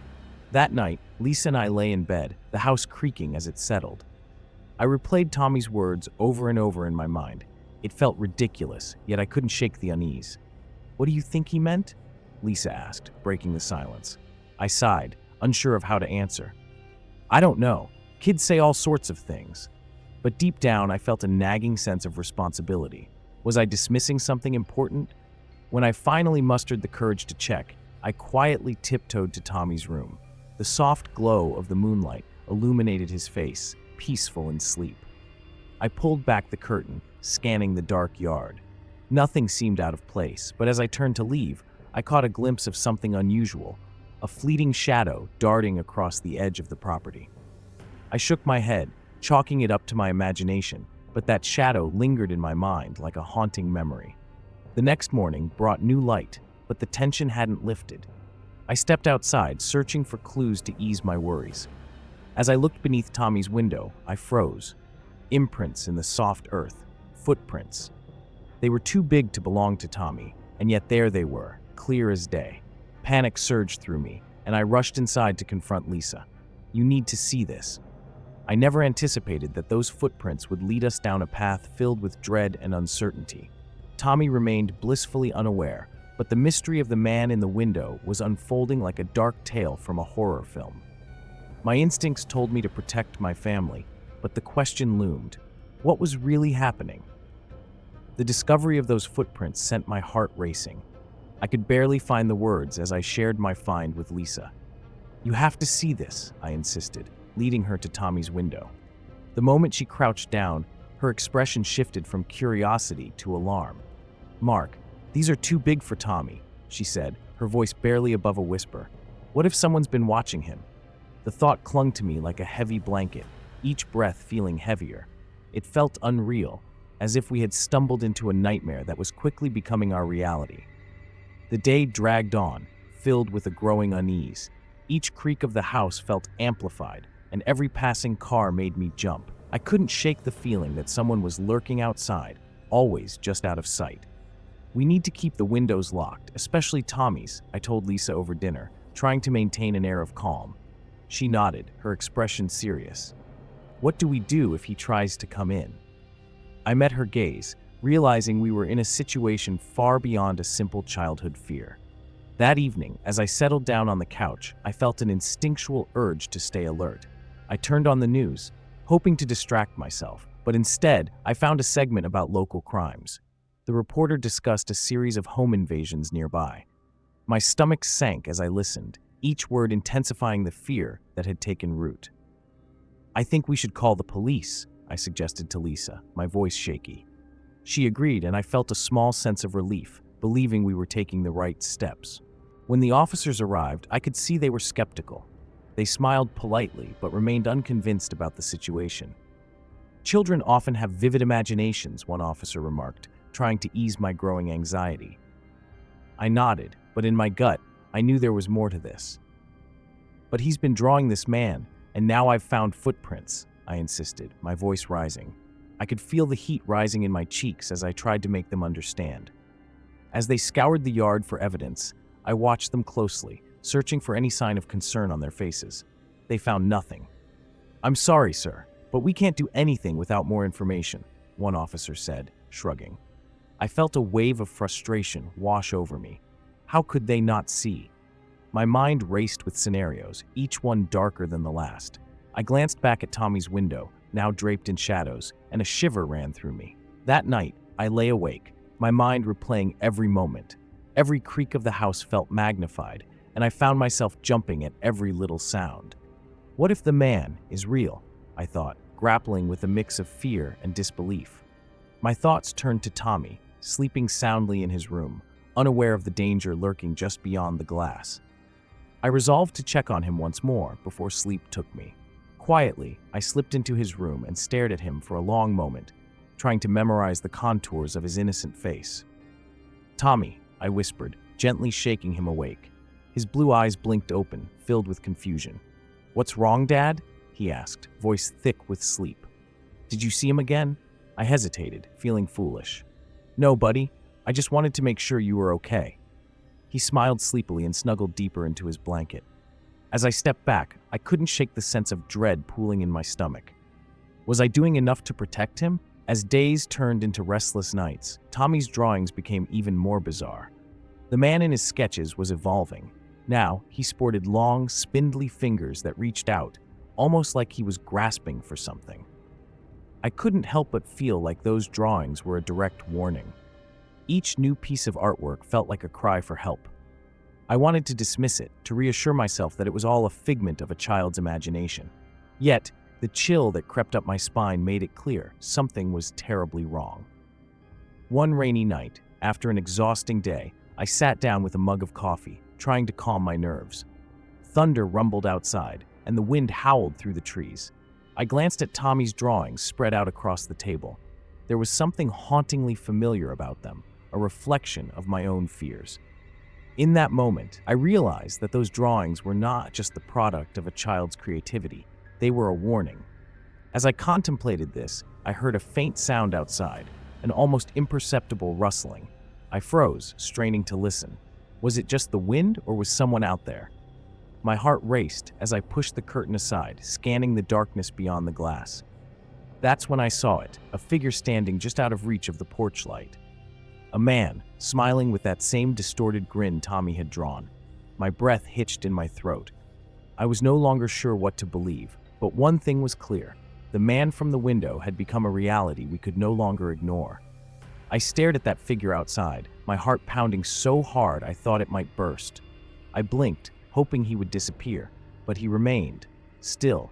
That night, Lisa and I lay in bed, the house creaking as it settled. I replayed Tommy's words over and over in my mind. It felt ridiculous, yet I couldn't shake the unease. "What do you think he meant?" Lisa asked, breaking the silence. I sighed, unsure of how to answer. "I don't know. Kids say all sorts of things." But deep down, I felt a nagging sense of responsibility. Was I dismissing something important? When I finally mustered the courage to check, I quietly tiptoed to Tommy's room. The soft glow of the moonlight illuminated his face, peaceful in sleep. I pulled back the curtain, scanning the dark yard. Nothing seemed out of place, but as I turned to leave, I caught a glimpse of something unusual, a fleeting shadow darting across the edge of the property. I shook my head, chalking it up to my imagination, but that shadow lingered in my mind like a haunting memory. The next morning brought new light, but the tension hadn't lifted. I stepped outside, searching for clues to ease my worries. As I looked beneath Tommy's window, I froze. Imprints in the soft earth, footprints. They were too big to belong to Tommy, and yet there they were, clear as day. Panic surged through me, and I rushed inside to confront Lisa. "You need to see this." I never anticipated that those footprints would lead us down a path filled with dread and uncertainty. Tommy remained blissfully unaware, but the mystery of the man in the window was unfolding like a dark tale from a horror film. My instincts told me to protect my family, but the question loomed: what was really happening? The discovery of those footprints sent my heart racing. I could barely find the words as I shared my find with Lisa. "You have to see this," I insisted, leading her to Tommy's window. The moment she crouched down, her expression shifted from curiosity to alarm. "Mark, these are too big for Tommy," she said, her voice barely above a whisper. "What if someone's been watching him?" The thought clung to me like a heavy blanket, each breath feeling heavier. It felt unreal, as if we had stumbled into a nightmare that was quickly becoming our reality. The day dragged on, filled with a growing unease. Each creak of the house felt amplified, and every passing car made me jump. I couldn't shake the feeling that someone was lurking outside, always just out of sight. "We need to keep the windows locked, especially Tommy's," I told Lisa over dinner, trying to maintain an air of calm. She nodded, her expression serious. "What do we do if he tries to come in?" I met her gaze, realizing we were in a situation far beyond a simple childhood fear. That evening, as I settled down on the couch, I felt an instinctual urge to stay alert. I turned on the news, hoping to distract myself, but instead, I found a segment about local crimes. The reporter discussed a series of home invasions nearby. My stomach sank as I listened, each word intensifying the fear that had taken root. "I think we should call the police," I suggested to Lisa, my voice shaky. She agreed, and I felt a small sense of relief, believing we were taking the right steps. When the officers arrived, I could see they were skeptical. They smiled politely, but remained unconvinced about the situation. "Children often have vivid imaginations," one officer remarked, trying to ease my growing anxiety. I nodded, but in my gut, I knew there was more to this. "But he's been drawing this man, and now I've found footprints," I insisted, my voice rising. I could feel the heat rising in my cheeks as I tried to make them understand. As they scoured the yard for evidence, I watched them closely, searching for any sign of concern on their faces. They found nothing. "I'm sorry, sir, but we can't do anything without more information," one officer said, shrugging. I felt a wave of frustration wash over me. How could they not see? My mind raced with scenarios, each one darker than the last. I glanced back at Tommy's window, now draped in shadows, and a shiver ran through me. That night, I lay awake, my mind replaying every moment. Every creak of the house felt magnified, and I found myself jumping at every little sound. What if the man is real? I thought, grappling with a mix of fear and disbelief. My thoughts turned to Tommy, sleeping soundly in his room, unaware of the danger lurking just beyond the glass. I resolved to check on him once more before sleep took me. Quietly, I slipped into his room and stared at him for a long moment, trying to memorize the contours of his innocent face. "Tommy," I whispered, gently shaking him awake. His blue eyes blinked open, filled with confusion. "What's wrong, Dad?" he asked, voice thick with sleep. "Did you see him again?" I hesitated, feeling foolish. "No, buddy. I just wanted to make sure you were okay." He smiled sleepily and snuggled deeper into his blanket. As I stepped back, I couldn't shake the sense of dread pooling in my stomach. Was I doing enough to protect him? As days turned into restless nights, Tommy's drawings became even more bizarre. The man in his sketches was evolving. Now, he sported long, spindly fingers that reached out, almost like he was grasping for something. I couldn't help but feel like those drawings were a direct warning. Each new piece of artwork felt like a cry for help. I wanted to dismiss it, to reassure myself that it was all a figment of a child's imagination. Yet, the chill that crept up my spine made it clear something was terribly wrong. One rainy night, after an exhausting day, I sat down with a mug of coffee, trying to calm my nerves. Thunder rumbled outside, and the wind howled through the trees. I glanced at Tommy's drawings spread out across the table. There was something hauntingly familiar about them, a reflection of my own fears. In that moment, I realized that those drawings were not just the product of a child's creativity. They were a warning. As I contemplated this, I heard a faint sound outside, an almost imperceptible rustling. I froze, straining to listen. Was it just the wind, or was someone out there? My heart raced as I pushed the curtain aside, scanning the darkness beyond the glass. That's when I saw it, a figure standing just out of reach of the porch light. A man, smiling with that same distorted grin Tommy had drawn. My breath hitched in my throat. I was no longer sure what to believe, but one thing was clear. The man from the window had become a reality we could no longer ignore. I stared at that figure outside, my heart pounding so hard I thought it might burst. I blinked, hoping he would disappear, but he remained, still,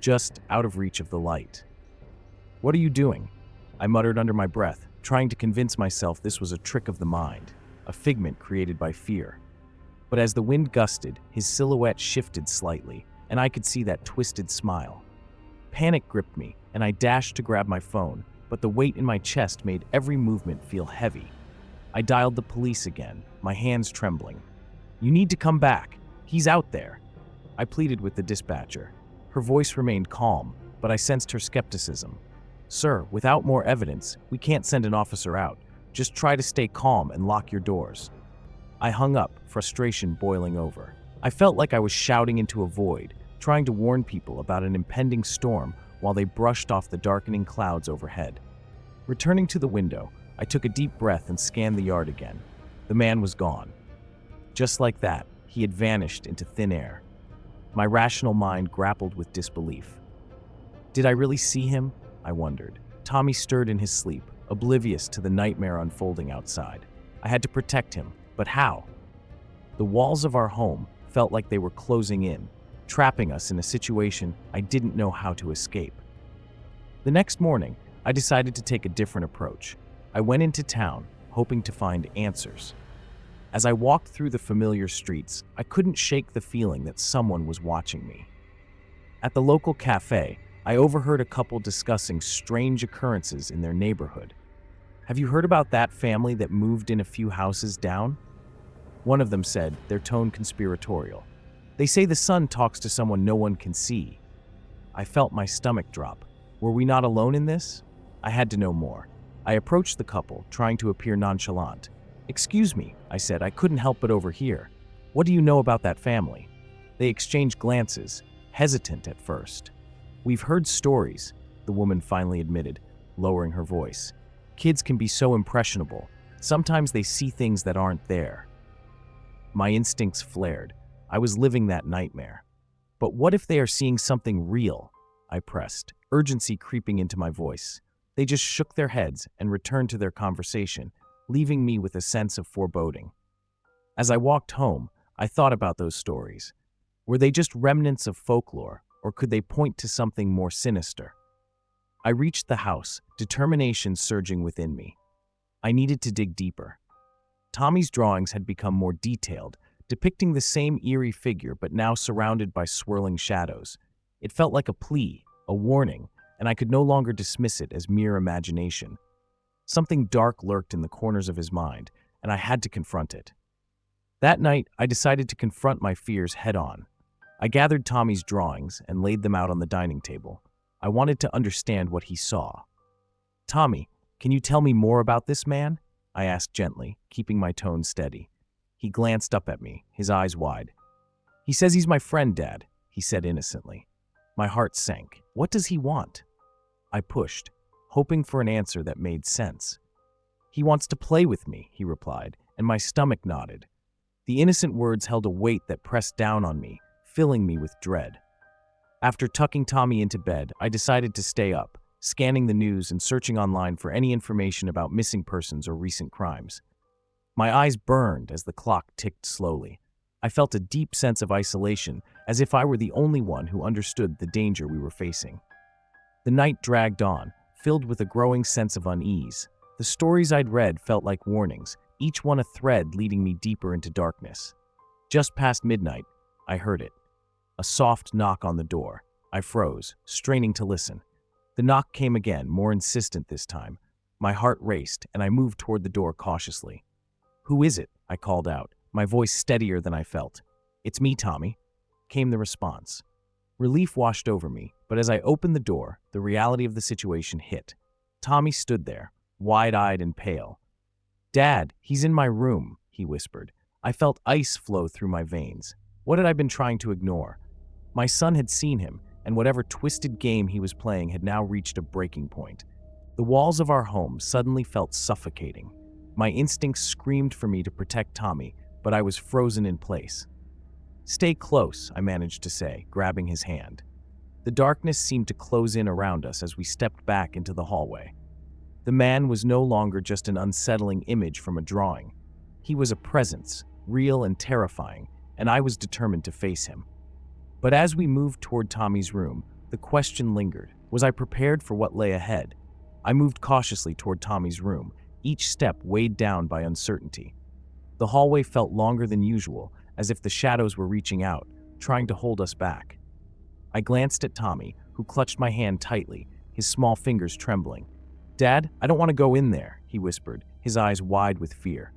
just out of reach of the light. "What are you doing?" I muttered under my breath, trying to convince myself this was a trick of the mind, a figment created by fear. But as the wind gusted, his silhouette shifted slightly, and I could see that twisted smile. Panic gripped me, and I dashed to grab my phone, but the weight in my chest made every movement feel heavy. I dialed the police again, my hands trembling. "You need to come back. He's out there," I pleaded with the dispatcher. Her voice remained calm, but I sensed her skepticism. "Sir, without more evidence, we can't send an officer out. Just try to stay calm and lock your doors." I hung up, frustration boiling over. I felt like I was shouting into a void, trying to warn people about an impending storm while they brushed off the darkening clouds overhead. Returning to the window, I took a deep breath and scanned the yard again. The man was gone. Just like that, he had vanished into thin air. My rational mind grappled with disbelief. Did I really see him? I wondered. Tommy stirred in his sleep, oblivious to the nightmare unfolding outside. I had to protect him, but how? The walls of our home felt like they were closing in, trapping us in a situation I didn't know how to escape. The next morning, I decided to take a different approach. I went into town, hoping to find answers. As I walked through the familiar streets, I couldn't shake the feeling that someone was watching me. At the local cafe, I overheard a couple discussing strange occurrences in their neighborhood. "Have you heard about that family that moved in a few houses down?" One of them said, their tone conspiratorial. "They say the son talks to someone no one can see." I felt my stomach drop. Were we not alone in this? I had to know more. I approached the couple, trying to appear nonchalant. "Excuse me," I said, "I couldn't help but overhear. What do you know about that family?" They exchanged glances, hesitant at first. "We've heard stories," the woman finally admitted, lowering her voice. "Kids can be so impressionable. Sometimes they see things that aren't there." My instincts flared. I was living that nightmare. "But what if they are seeing something real?" I pressed, urgency creeping into my voice. They just shook their heads and returned to their conversation, leaving me with a sense of foreboding. As I walked home, I thought about those stories. Were they just remnants of folklore, or could they point to something more sinister? I reached the house, determination surging within me. I needed to dig deeper. Tommy's drawings had become more detailed, depicting the same eerie figure but now surrounded by swirling shadows. It felt like a plea, a warning, and I could no longer dismiss it as mere imagination. Something dark lurked in the corners of his mind, and I had to confront it. That night, I decided to confront my fears head-on. I gathered Tommy's drawings and laid them out on the dining table. I wanted to understand what he saw. "Tommy, can you tell me more about this man?" I asked gently, keeping my tone steady. He glanced up at me, his eyes wide. "He says he's my friend, Dad," he said innocently. My heart sank. What does he want? I pushed, hoping for an answer that made sense. "He wants to play with me," he replied, and my stomach nodded. The innocent words held a weight that pressed down on me, filling me with dread. After tucking Tommy into bed, I decided to stay up, scanning the news and searching online for any information about missing persons or recent crimes. My eyes burned as the clock ticked slowly. I felt a deep sense of isolation, as if I were the only one who understood the danger we were facing. The night dragged on, filled with a growing sense of unease. The stories I'd read felt like warnings, each one a thread leading me deeper into darkness. Just past midnight, I heard it. A soft knock on the door. I froze, straining to listen. The knock came again, more insistent this time. My heart raced, and I moved toward the door cautiously. "Who is it?" I called out, my voice steadier than I felt. "It's me, Tommy," came the response. Relief washed over me, but as I opened the door, the reality of the situation hit. Tommy stood there, wide-eyed and pale. "Dad, he's in my room," he whispered. I felt ice flow through my veins. What had I been trying to ignore? My son had seen him, and whatever twisted game he was playing had now reached a breaking point. The walls of our home suddenly felt suffocating. My instincts screamed for me to protect Tommy, but I was frozen in place. "Stay close," I managed to say, grabbing his hand. The darkness seemed to close in around us as we stepped back into the hallway. The man was no longer just an unsettling image from a drawing. He was a presence, real and terrifying, and I was determined to face him. But as we moved toward Tommy's room, the question lingered. Was I prepared for what lay ahead? I moved cautiously toward Tommy's room, each step weighed down by uncertainty. The hallway felt longer than usual, as if the shadows were reaching out, trying to hold us back. I glanced at Tommy, who clutched my hand tightly, his small fingers trembling. "Dad, I don't want to go in there," he whispered, his eyes wide with fear.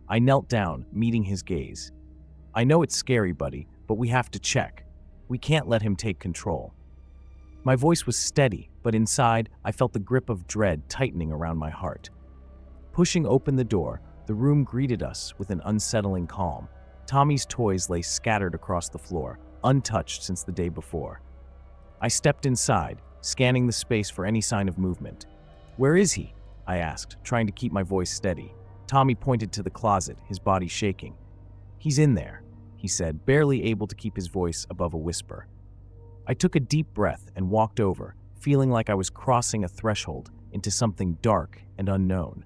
I knelt down, meeting his gaze. "I know it's scary, buddy, but we have to check. We can't let him take control." My voice was steady, but inside, I felt the grip of dread tightening around my heart. Pushing open the door, the room greeted us with an unsettling calm. Tommy's toys lay scattered across the floor, untouched since the day before. I stepped inside, scanning the space for any sign of movement. "Where is he?" I asked, trying to keep my voice steady. Tommy pointed to the closet, his body shaking. "He's in there," he said, barely able to keep his voice above a whisper. I took a deep breath and walked over, feeling like I was crossing a threshold into something dark and unknown.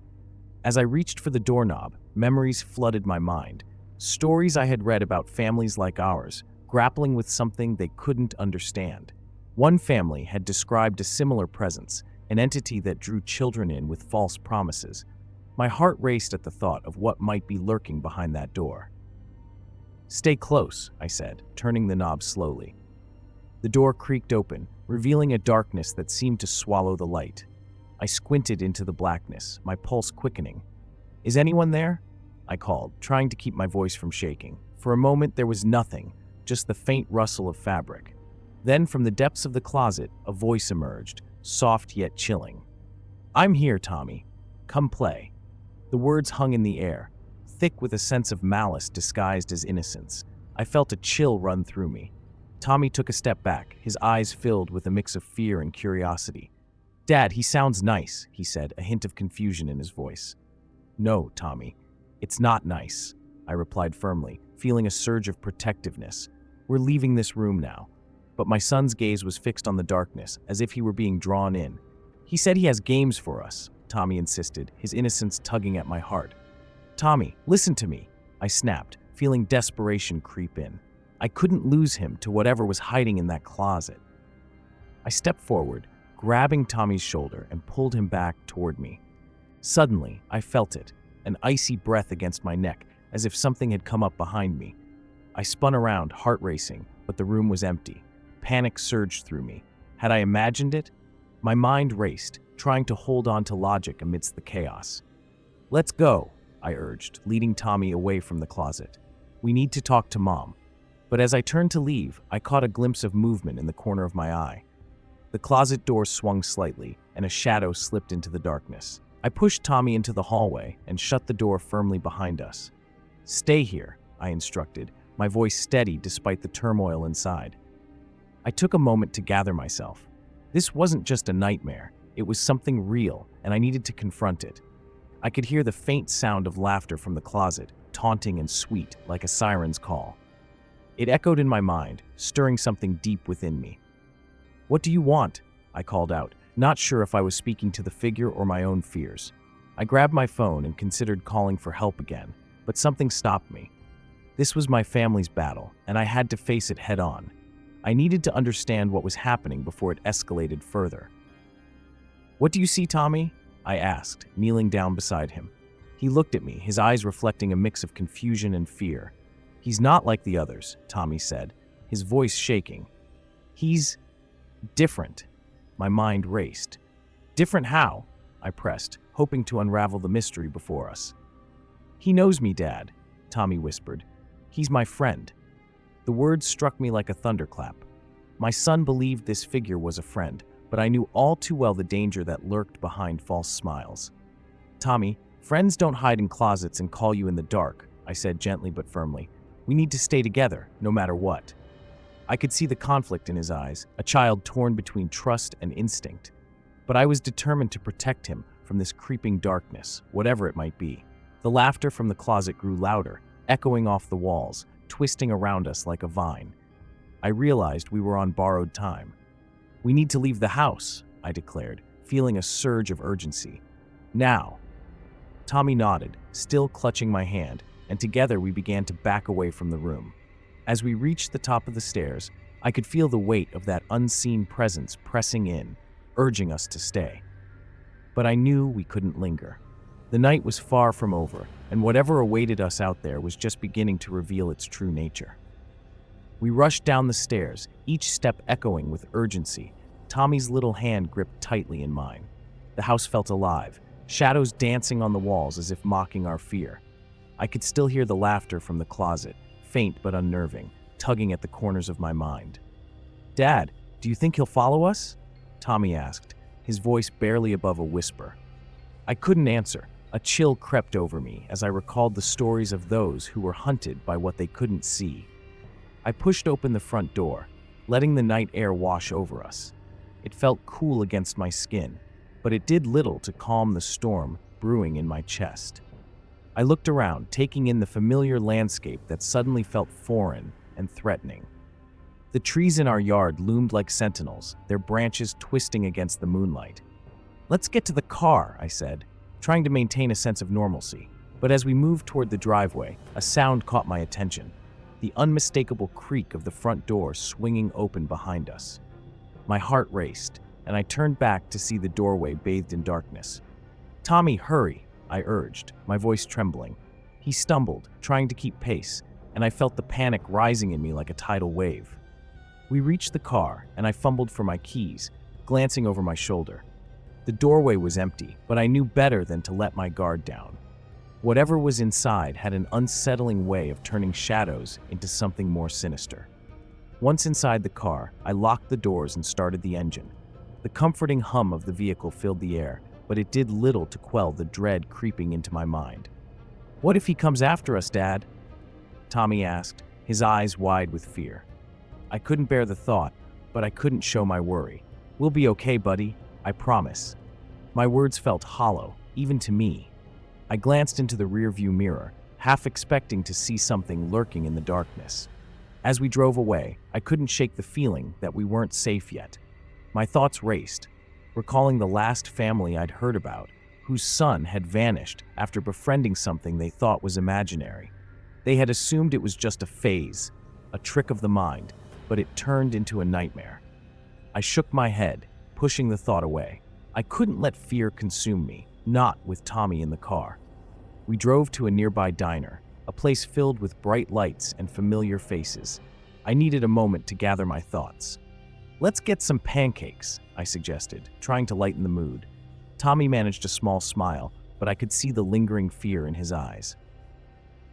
As I reached for the doorknob, memories flooded my mind. Stories I had read about families like ours, grappling with something they couldn't understand. One family had described a similar presence, an entity that drew children in with false promises. My heart raced at the thought of what might be lurking behind that door. "Stay close," I said, turning the knob slowly. The door creaked open, revealing a darkness that seemed to swallow the light. I squinted into the blackness, my pulse quickening. "Is anyone there?" I called, trying to keep my voice from shaking. For a moment there was nothing, just the faint rustle of fabric. Then from the depths of the closet, a voice emerged, soft yet chilling. "I'm here, Tommy. Come play." The words hung in the air, thick with a sense of malice disguised as innocence. I felt a chill run through me. Tommy took a step back, his eyes filled with a mix of fear and curiosity. "Dad, he sounds nice," he said, a hint of confusion in his voice. "No, Tommy, it's not nice," I replied firmly, feeling a surge of protectiveness. "We're leaving this room now." But my son's gaze was fixed on the darkness, as if he were being drawn in. "He said he has games for us," Tommy insisted, his innocence tugging at my heart. "Tommy, listen to me," I snapped, feeling desperation creep in. I couldn't lose him to whatever was hiding in that closet. I stepped forward, grabbing Tommy's shoulder and pulled him back toward me. Suddenly, I felt it, an icy breath against my neck, as if something had come up behind me. I spun around, heart racing, but the room was empty. Panic surged through me. Had I imagined it? My mind raced, trying to hold on to logic amidst the chaos. "Let's go," I urged, leading Tommy away from the closet. "We need to talk to Mom." But as I turned to leave, I caught a glimpse of movement in the corner of my eye. The closet door swung slightly, and a shadow slipped into the darkness. I pushed Tommy into the hallway and shut the door firmly behind us. "Stay here," I instructed, my voice steady despite the turmoil inside. I took a moment to gather myself. This wasn't just a nightmare, it was something real, and I needed to confront it. I could hear the faint sound of laughter from the closet, taunting and sweet, like a siren's call. It echoed in my mind, stirring something deep within me. "What do you want?" I called out, not sure if I was speaking to the figure or my own fears. I grabbed my phone and considered calling for help again, but something stopped me. This was my family's battle, and I had to face it head on. I needed to understand what was happening before it escalated further. "What do you see, Tommy?" I asked, kneeling down beside him. He looked at me, his eyes reflecting a mix of confusion and fear. "He's not like the others," Tommy said, his voice shaking. "He's different." My mind raced. "Different how?" I pressed, hoping to unravel the mystery before us. "He knows me, Dad," Tommy whispered. "He's my friend." The words struck me like a thunderclap. My son believed this figure was a friend, but I knew all too well the danger that lurked behind false smiles. "Tommy, Friends don't hide in closets and call you in the dark, I said gently but firmly. We need to stay together, no matter what. I could see the conflict in his eyes, a child torn between trust and instinct. But I was determined to protect him from this creeping darkness, whatever it might be. The laughter from the closet grew louder, echoing off the walls, twisting around us like a vine. I realized we were on borrowed time. We need to leave the house, I declared, feeling a surge of urgency. Now. Tommy nodded, still clutching my hand, and together we began to back away from the room. As we reached the top of the stairs, I could feel the weight of that unseen presence pressing in, urging us to stay. But I knew we couldn't linger. The night was far from over, and whatever awaited us out there was just beginning to reveal its true nature. We rushed down the stairs, each step echoing with urgency. Tommy's little hand gripped tightly in mine. The house felt alive, shadows dancing on the walls as if mocking our fear. I could still hear the laughter from the closet, faint but unnerving, tugging at the corners of my mind. "Dad, do you think he'll follow us?" Tommy asked, his voice barely above a whisper. I couldn't answer. A chill crept over me as I recalled the stories of those who were hunted by what they couldn't see. I pushed open the front door, letting the night air wash over us. It felt cool against my skin, but it did little to calm the storm brewing in my chest. I looked around, taking in the familiar landscape that suddenly felt foreign and threatening. The trees in our yard loomed like sentinels, their branches twisting against the moonlight. "Let's get to the car," I said, trying to maintain a sense of normalcy. But as we moved toward the driveway, a sound caught my attention, the unmistakable creak of the front door swinging open behind us. My heart raced, and I turned back to see the doorway bathed in darkness. "Tommy, hurry," I urged, my voice trembling. He stumbled, trying to keep pace, and I felt the panic rising in me like a tidal wave. We reached the car, and I fumbled for my keys, glancing over my shoulder. The doorway was empty, but I knew better than to let my guard down. Whatever was inside had an unsettling way of turning shadows into something more sinister. Once inside the car, I locked the doors and started the engine. The comforting hum of the vehicle filled the air, but it did little to quell the dread creeping into my mind. "What if he comes after us, Dad?" Tommy asked, his eyes wide with fear. I couldn't bear the thought, but I couldn't show my worry. "We'll be okay, buddy, I promise." My words felt hollow, even to me. I glanced into the rearview mirror, half expecting to see something lurking in the darkness. As we drove away, I couldn't shake the feeling that we weren't safe yet. My thoughts raced, recalling the last family I'd heard about, whose son had vanished after befriending something they thought was imaginary. They had assumed it was just a phase, a trick of the mind, but it turned into a nightmare. I shook my head, pushing the thought away. I couldn't let fear consume me, not with Tommy in the car. We drove to a nearby diner, a place filled with bright lights and familiar faces. I needed a moment to gather my thoughts. "Let's get some pancakes," I suggested, trying to lighten the mood. Tommy managed a small smile, but I could see the lingering fear in his eyes.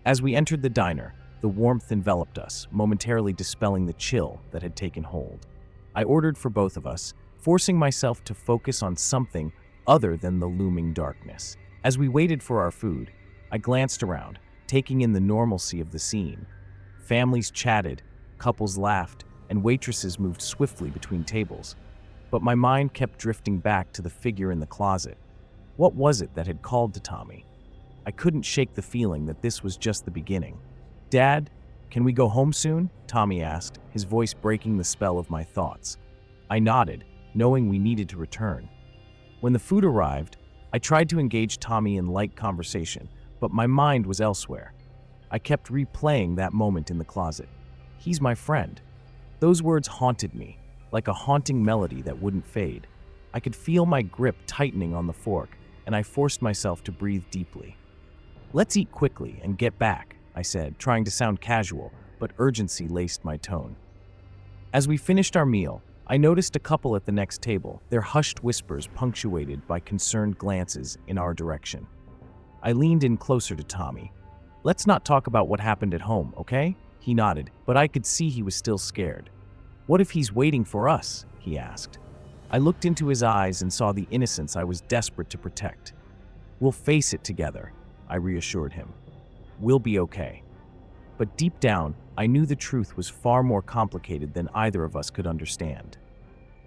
As we entered the diner, the warmth enveloped us, momentarily dispelling the chill that had taken hold. I ordered for both of us, forcing myself to focus on something other than the looming darkness. As we waited for our food, I glanced around, taking in the normalcy of the scene. Families chatted, couples laughed, and waitresses moved swiftly between tables. But my mind kept drifting back to the figure in the closet. What was it that had called to Tommy? I couldn't shake the feeling that this was just the beginning. "Dad, can we go home soon?" Tommy asked, his voice breaking the spell of my thoughts. I nodded, knowing we needed to return. When the food arrived, I tried to engage Tommy in light conversation, but my mind was elsewhere. I kept replaying that moment in the closet. "He's my friend." Those words haunted me, like a haunting melody that wouldn't fade. I could feel my grip tightening on the fork, and I forced myself to breathe deeply. "Let's eat quickly and get back," I said, trying to sound casual, but urgency laced my tone. As we finished our meal, I noticed a couple at the next table, their hushed whispers punctuated by concerned glances in our direction. I leaned in closer to Tommy. "Let's not talk about what happened at home, okay?" He nodded, but I could see he was still scared. "What if he's waiting for us?" he asked. I looked into his eyes and saw the innocence I was desperate to protect. We'll face it together, I reassured him. We'll be okay. But deep down, I knew the truth was far more complicated than either of us could understand.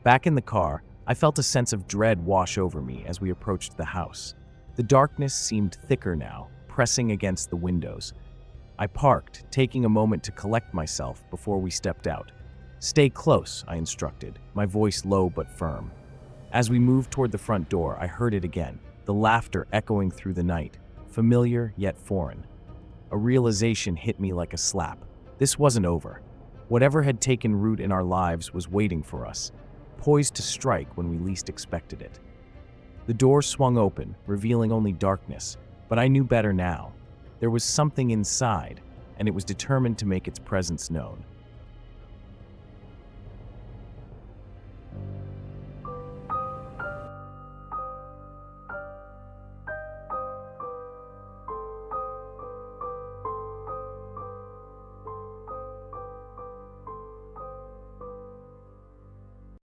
Back in the car, I felt a sense of dread wash over me as we approached the house. The darkness seemed thicker now, pressing against the windows. I parked, taking a moment to collect myself before we stepped out. "Stay close," I instructed, my voice low but firm. As we moved toward the front door, I heard it again, the laughter echoing through the night, familiar yet foreign. A realization hit me like a slap. This wasn't over. Whatever had taken root in our lives was waiting for us, poised to strike when we least expected it. The door swung open, revealing only darkness, but I knew better now. There was something inside, and it was determined to make its presence known.